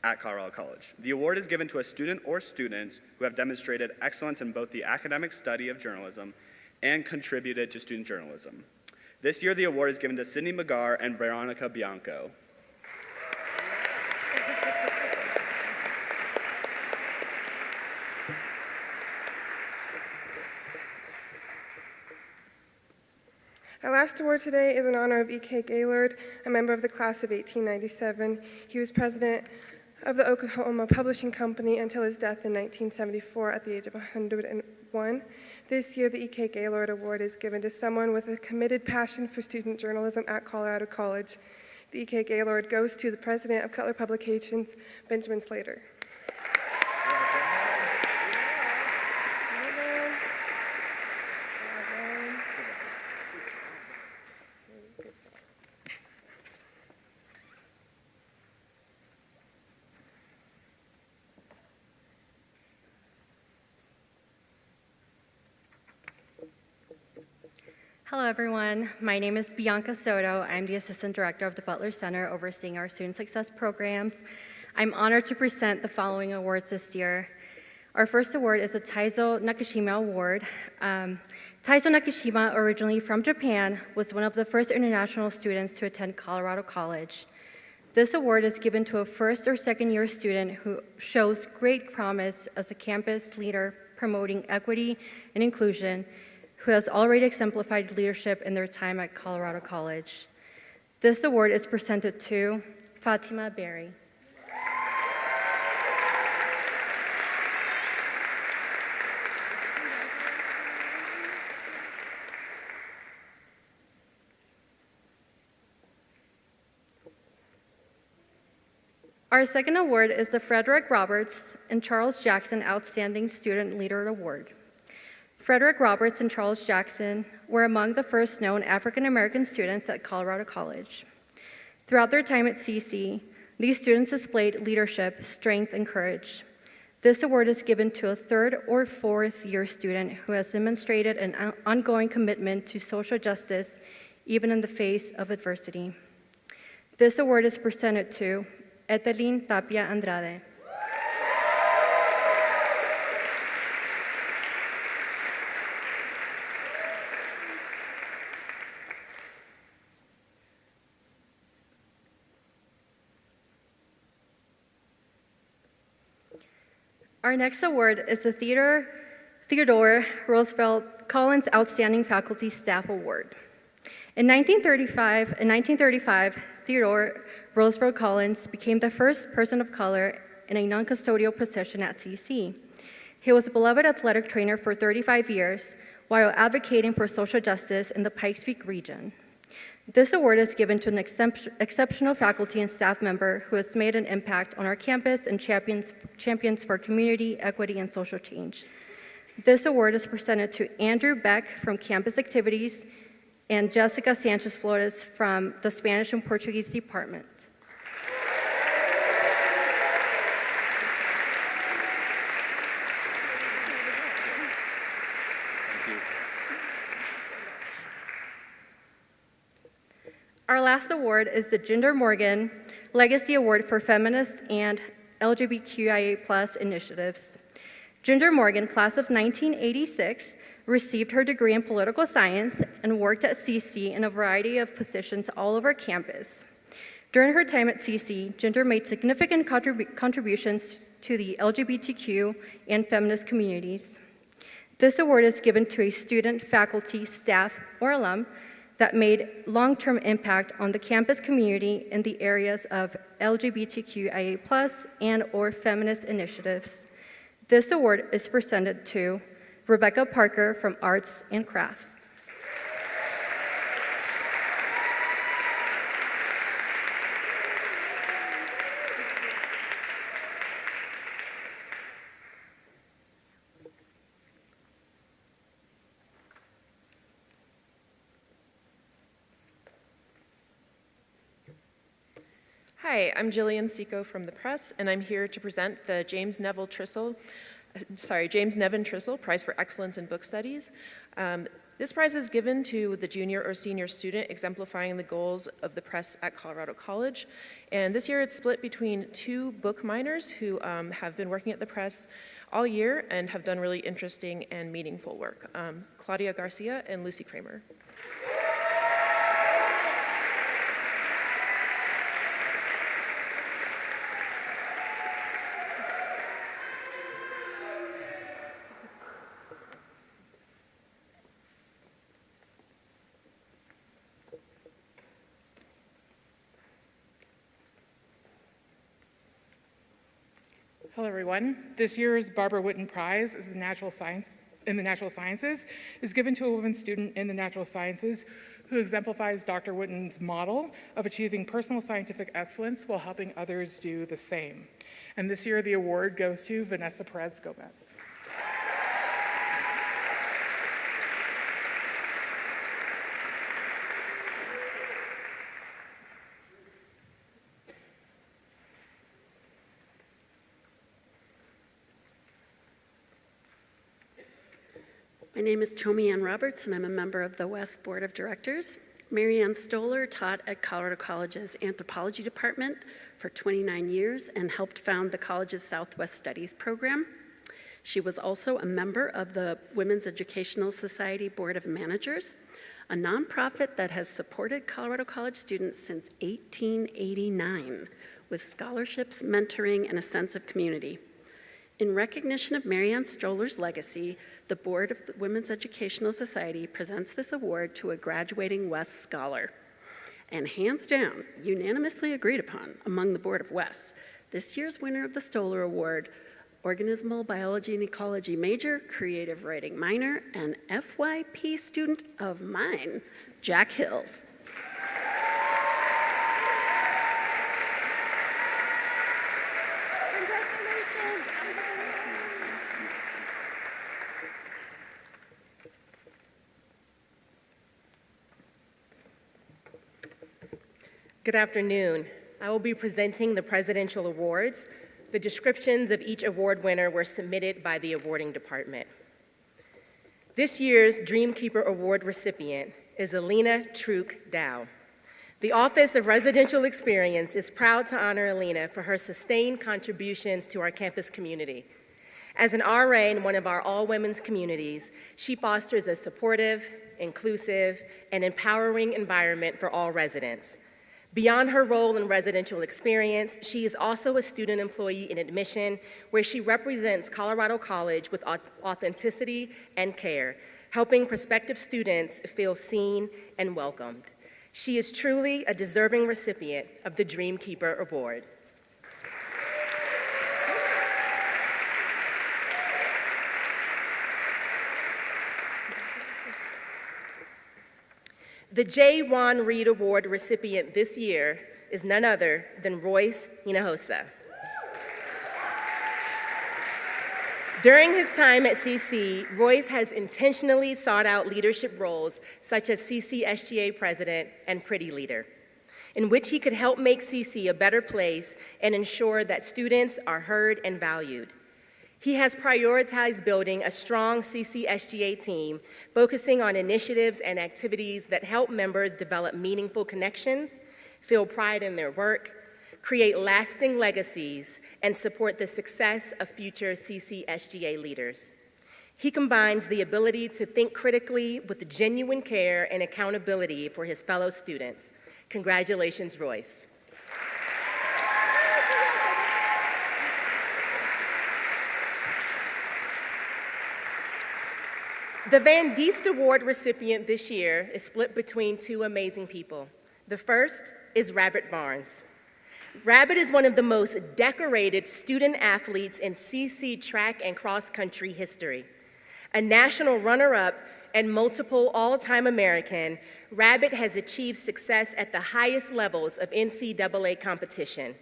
at Colorado College. The award is given to a student or students who have demonstrated excellence in both the academic study of journalism and contributed to student journalism. This year, the award is given to Sydney McGarr and Veronica Bianco. Our last award today is in honor of E.K. Gaylord, a member of the class of 1897. He was president of the Oklahoma Publishing Company until his death in 1974 at the age of 101. This year, the E.K. Gaylord Award is given to someone with a committed passion for student journalism at Colorado College. The E.K. Gaylord goes to the president of Cutler Publications, Benjamin Slater. Hello, everyone. My name is Bianca Soto. I'm the Assistant Director of the Butler Center overseeing our student success programs. I'm honored to present the following awards this year. Our first award is the Taizo Nakashima Award. Taizo Nakashima, originally from Japan, was one of the first international students to attend Colorado College. This award is given to a first or second year student who shows great promise as a campus leader promoting equity and inclusion, who has already exemplified leadership in their time at Colorado College. This award is presented to Fatima Berry. Our second award is the Frederick Roberts and Charles Jackson Outstanding Student Leader Award. Frederick Roberts and Charles Jackson were among the first known African-American students at Colorado College. Throughout their time at CC, these students displayed leadership, strength, and courage. This award is given to a third or fourth year student who has demonstrated an ongoing commitment to social justice, even in the face of adversity. This award is presented to Etelin Tapia Andrade. Our next award is the Theodore Roosevelt Collins Outstanding Faculty Staff Award. In 1935, Theodore Roosevelt Collins became the first person of color in a non-custodial position at CC. He was a beloved athletic trainer for 35 years, while advocating for social justice in the Pikes Peak region. This award is given to an exceptional faculty and staff member who has made an impact on our campus and champions for community, equity, and social change. This award is presented to Andrew Beck from Campus Activities and Jessica Sanchez Flores from the Spanish and Portuguese Department. Our last award is the Ginger Morgan Legacy Award for Feminist and LGBTQIA+ initiatives. Ginger Morgan, class of 1986, received her degree in political science and worked at CC in a variety of positions all over campus. During her time at CC, Ginger made significant contributions to the LGBTQ and feminist communities. This award is given to a student, faculty, staff, or alum that made long-term impact on the campus community in the areas of LGBTQIA+ and/or feminist initiatives. This award is presented to Rebecca Parker from Arts and Crafts. Hi, I'm Jillian Seco from the press, and I'm here to present the James Nevin Trissell Prize for Excellence in Book Studies. This prize is given to the junior or senior student exemplifying the goals of the press at Colorado College. And this year it's split between two book minors who have been working at the press all year and have done really interesting and meaningful work, Claudia Garcia and Lucy Kramer. Hello, everyone. This year's Barbara Whitten Prize is the Natural Sciences is given to a woman student in the natural sciences who exemplifies Dr. Whitten's model of achieving personal scientific excellence while helping others do the same. And this year, the award goes to Vanessa Perez Gomez. My name is Tomi Ann Roberts, and I'm a member of the West Board of Directors. Mary Ann Stoller taught at Colorado College's Anthropology Department for 29 years and helped found the college's Southwest Studies program. She was also a member of the Women's Educational Society Board of Managers, a nonprofit that has supported Colorado College students since 1889 with scholarships, mentoring, and a sense of community. In recognition of Mary Ann Stoller's legacy, the Board of the Women's Educational Society presents this award to a graduating West scholar. And hands down, unanimously agreed upon among the Board of West, this year's winner of the Stoller Award, Organismal Biology and Ecology major, Creative Writing minor, and FYP student of mine, Jack Hills. Good afternoon. I will be presenting the Presidential Awards. The descriptions of each award winner were submitted by the awarding department. This year's Dreamkeeper Award recipient is Alina Truk Dow. The Office of Residential Experience is proud to honor Alina for her sustained contributions to our campus community. As an RA in one of our all-women's communities, she fosters a supportive, inclusive, and empowering environment for all residents. Beyond her role in residential experience, she is also a student employee in admission, where she represents Colorado College with authenticity and care, helping prospective students feel seen and welcomed. She is truly a deserving recipient of the Dreamkeeper Award. The J. Juan Reed Award recipient this year is none other than Royce Hinojosa. During his time at CC, Royce has intentionally sought out leadership roles such as CC SGA President and Pretty Leader, in which he could help make CC a better place and ensure that students are heard and valued. He has prioritized building a strong CC SGA team, focusing on initiatives and activities that help members develop meaningful connections, feel pride in their work, create lasting legacies, and support the success of future CC SGA leaders. He combines the ability to think critically with genuine care and accountability for his fellow students. Congratulations, Royce. The Van Diest Award recipient this year is split between two amazing people. The first is Rabbit Barnes. Rabbit is one of the most decorated student athletes in CC track and cross country history. A national runner-up and multiple all-time American, Rabbit has achieved success at the highest levels of NCAA competition.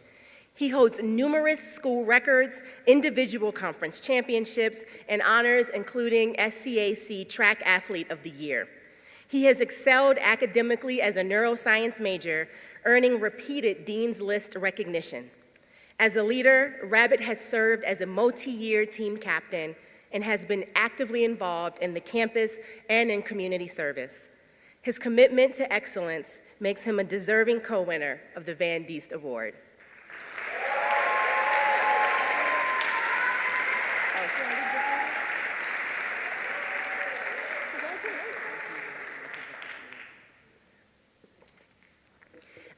He holds numerous school records, individual conference championships, and honors including SCAC Track Athlete of the Year. He has excelled academically as a neuroscience major, earning repeated Dean's List recognition. As a leader, Rabbit has served as a multi-year team captain and has been actively involved in the campus and in community service. His commitment to excellence makes him a deserving co-winner of the Van Diest Award.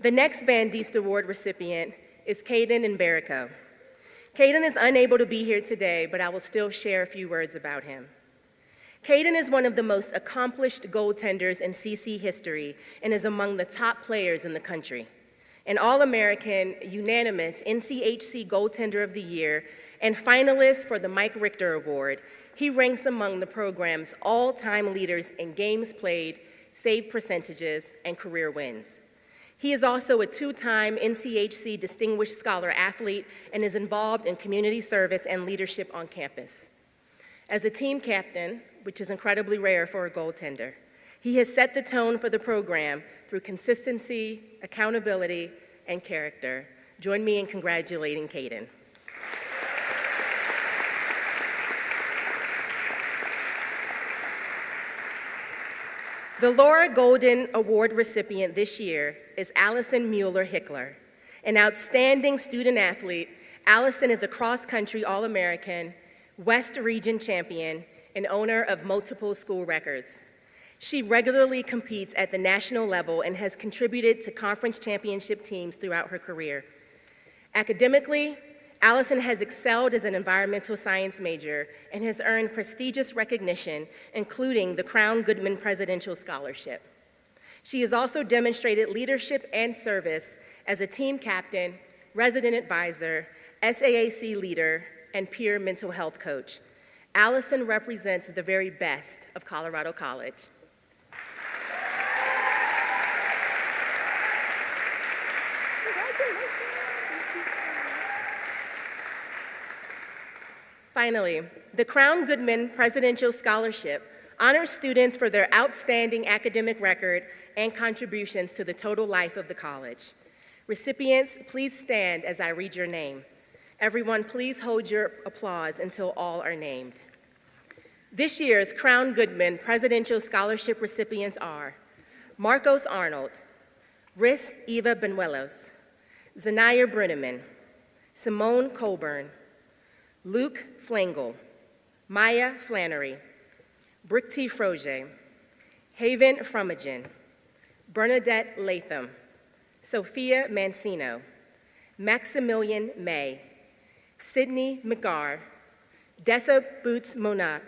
The next Van Diest Award recipient is Caden Mberico. Caden is unable to be here today, but I will still share a few words about him. Caden is one of the most accomplished goaltenders in CC history and is among the top players in the country. An All-American, unanimous NCHC Goaltender of the Year, and finalist for the Mike Richter Award, he ranks among the program's all-time leaders in games played, save percentages, and career wins. He is also a two-time NCHC Distinguished Scholar Athlete and is involved in community service and leadership on campus. As a team captain, which is incredibly rare for a goaltender, he has set the tone for the program through consistency, accountability, and character. Join me in congratulating Caden. The Laura Golden Award recipient this year is Allison Mueller-Hickler. An outstanding student athlete, Allison is a cross-country All-American, West Region champion, and owner of multiple school records. She regularly competes at the national level and has contributed to conference championship teams throughout her career. Academically, Allison has excelled as an environmental science major and has earned prestigious recognition, including the Crown Goodman Presidential Scholarship. She has also demonstrated leadership and service as a team captain, resident advisor, SAAC leader, and peer mental health coach. Allison represents the very best of Colorado College. Finally, the Crown Goodman Presidential Scholarship honors students for their outstanding academic record and contributions to the total life of the college. Recipients, please stand as I read your name. Everyone, please hold your applause until all are named. This year's Crown Goodman Presidential Scholarship recipients are Marcos Arnold, Riz Eva Benuelos, Zanaya Bruneman, Simone Colburn, Luke Flangel, Maya Flannery, Bricty Froge, Haven Frumagen, Bernadette Latham, Sophia Mancino, Maximilian May, Sydney McGarr, Dessa Boots Monat,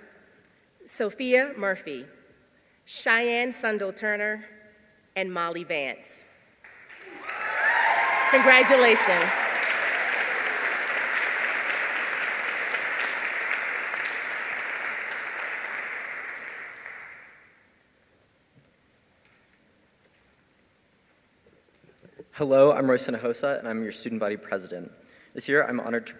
Sophia Murphy, Cheyenne Sundell Turner, and Molly Vance. Congratulations. Hello, I'm Roy Sinahosa, and I'm your student body president. This year, I'm honored to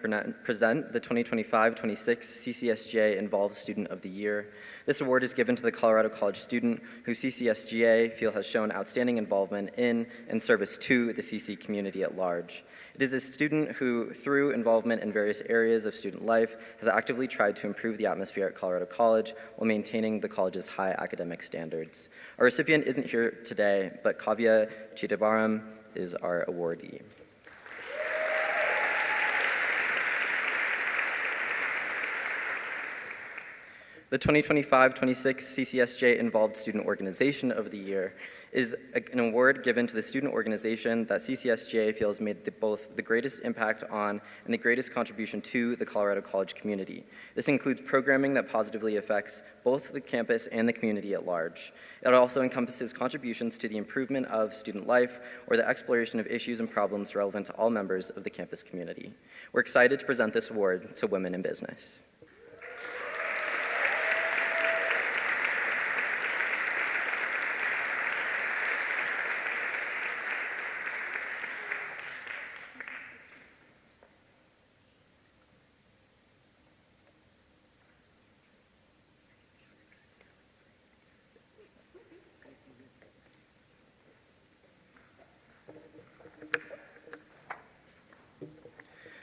present the 2025-26 CCSGA Involved Student of the Year. This award is given to the Colorado College student who CCSGA feel has shown outstanding involvement in and service to the CC community at large. It is a student who, through involvement in various areas of student life, has actively tried to improve the atmosphere at Colorado College while maintaining the college's high academic standards. Our recipient isn't here today, but Kavya Chidambaram is our awardee. The 2025-26 CCSJ Involved Student Organization of the Year is an award given to the student organization that CCSJ feels made both the greatest impact on and the greatest contribution to the Colorado College community. This includes programming that positively affects both the campus and the community at large. It also encompasses contributions to the improvement of student life or the exploration of issues and problems relevant to all members of the campus community. We're excited to present this award to women in business.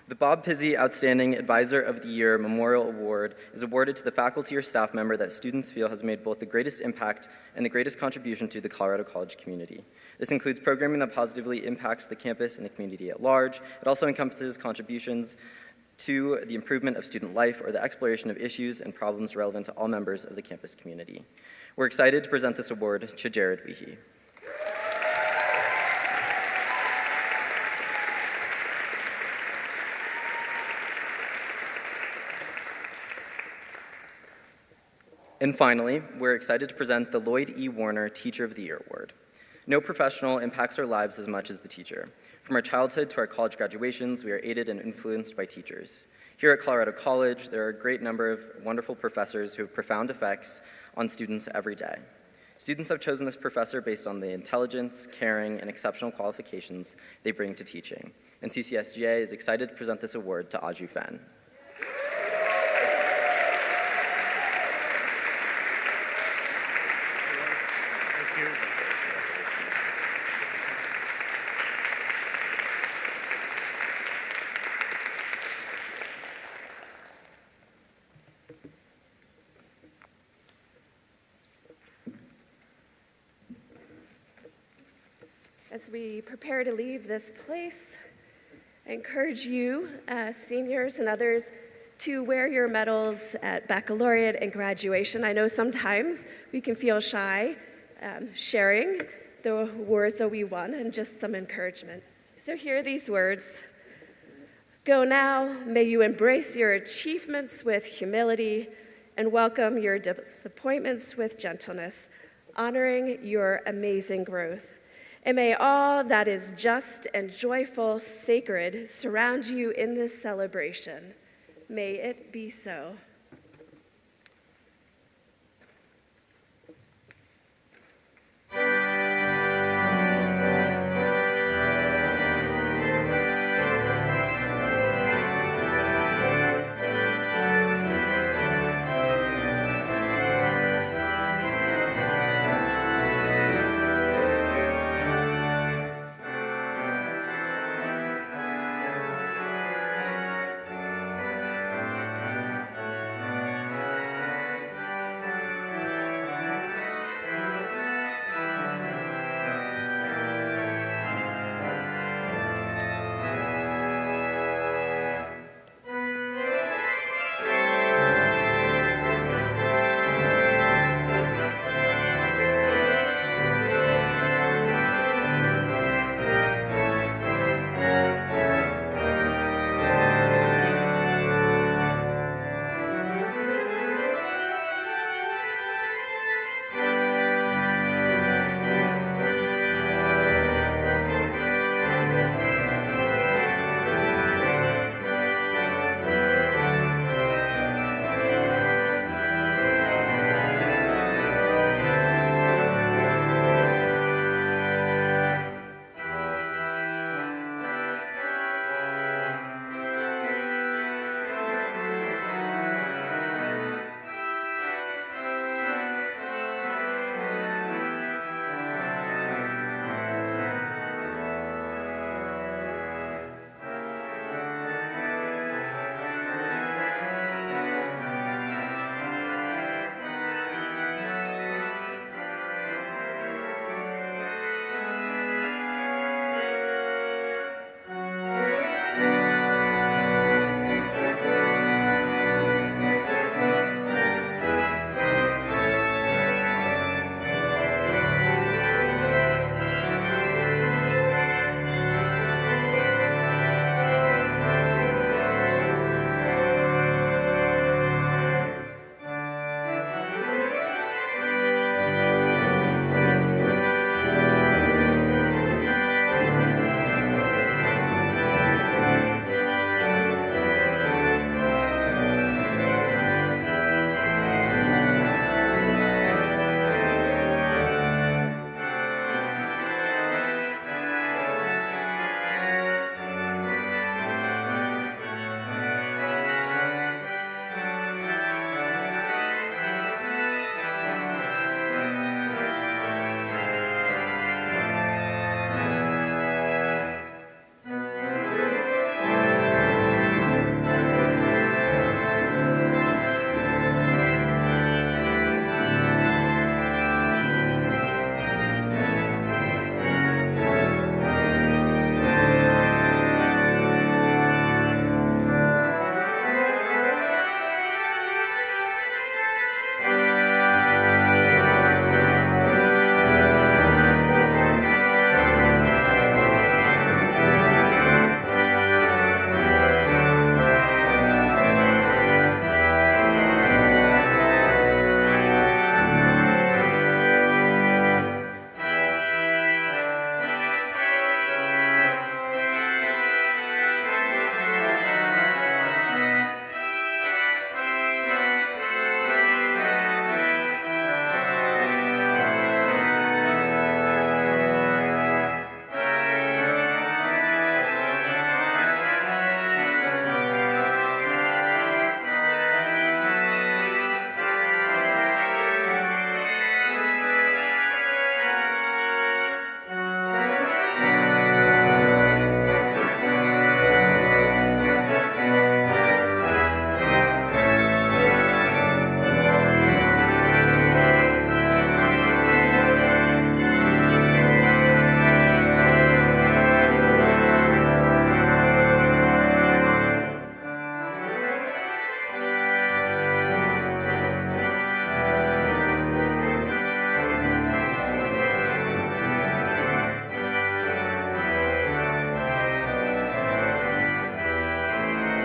The Bob Pizzey Outstanding Advisor of the Year Memorial Award is awarded to the faculty or staff member that students feel has made both the greatest impact and the greatest contribution to the Colorado College community. This includes programming that positively impacts the campus and the community at large. It also encompasses contributions to the improvement of student life or the exploration of issues and problems relevant to all members of the campus community. We're excited to present this award to Jared Weehee. And finally, we're excited to present the Lloyd E. Warner Teacher of the Year Award. No professional impacts our lives as much as the teacher. From our childhood to our college graduations, we are aided and influenced by teachers. Here at Colorado College, there are a great number of wonderful professors who have profound effects on students every day. Students have chosen this professor based on the intelligence, caring, and exceptional qualifications they bring to teaching. And CCSGA is excited to present this award to Aju Fen. As we prepare to leave this place, I encourage you, seniors and others, to wear your medals at baccalaureate and graduation. I know sometimes we can feel shy sharing the awards that we won and just some encouragement. So here are these words. Go now, may you embrace your achievements with humility and welcome your disappointments with gentleness, honoring your amazing growth. And may all that is just and joyful, sacred, surround you in this celebration. May it be so.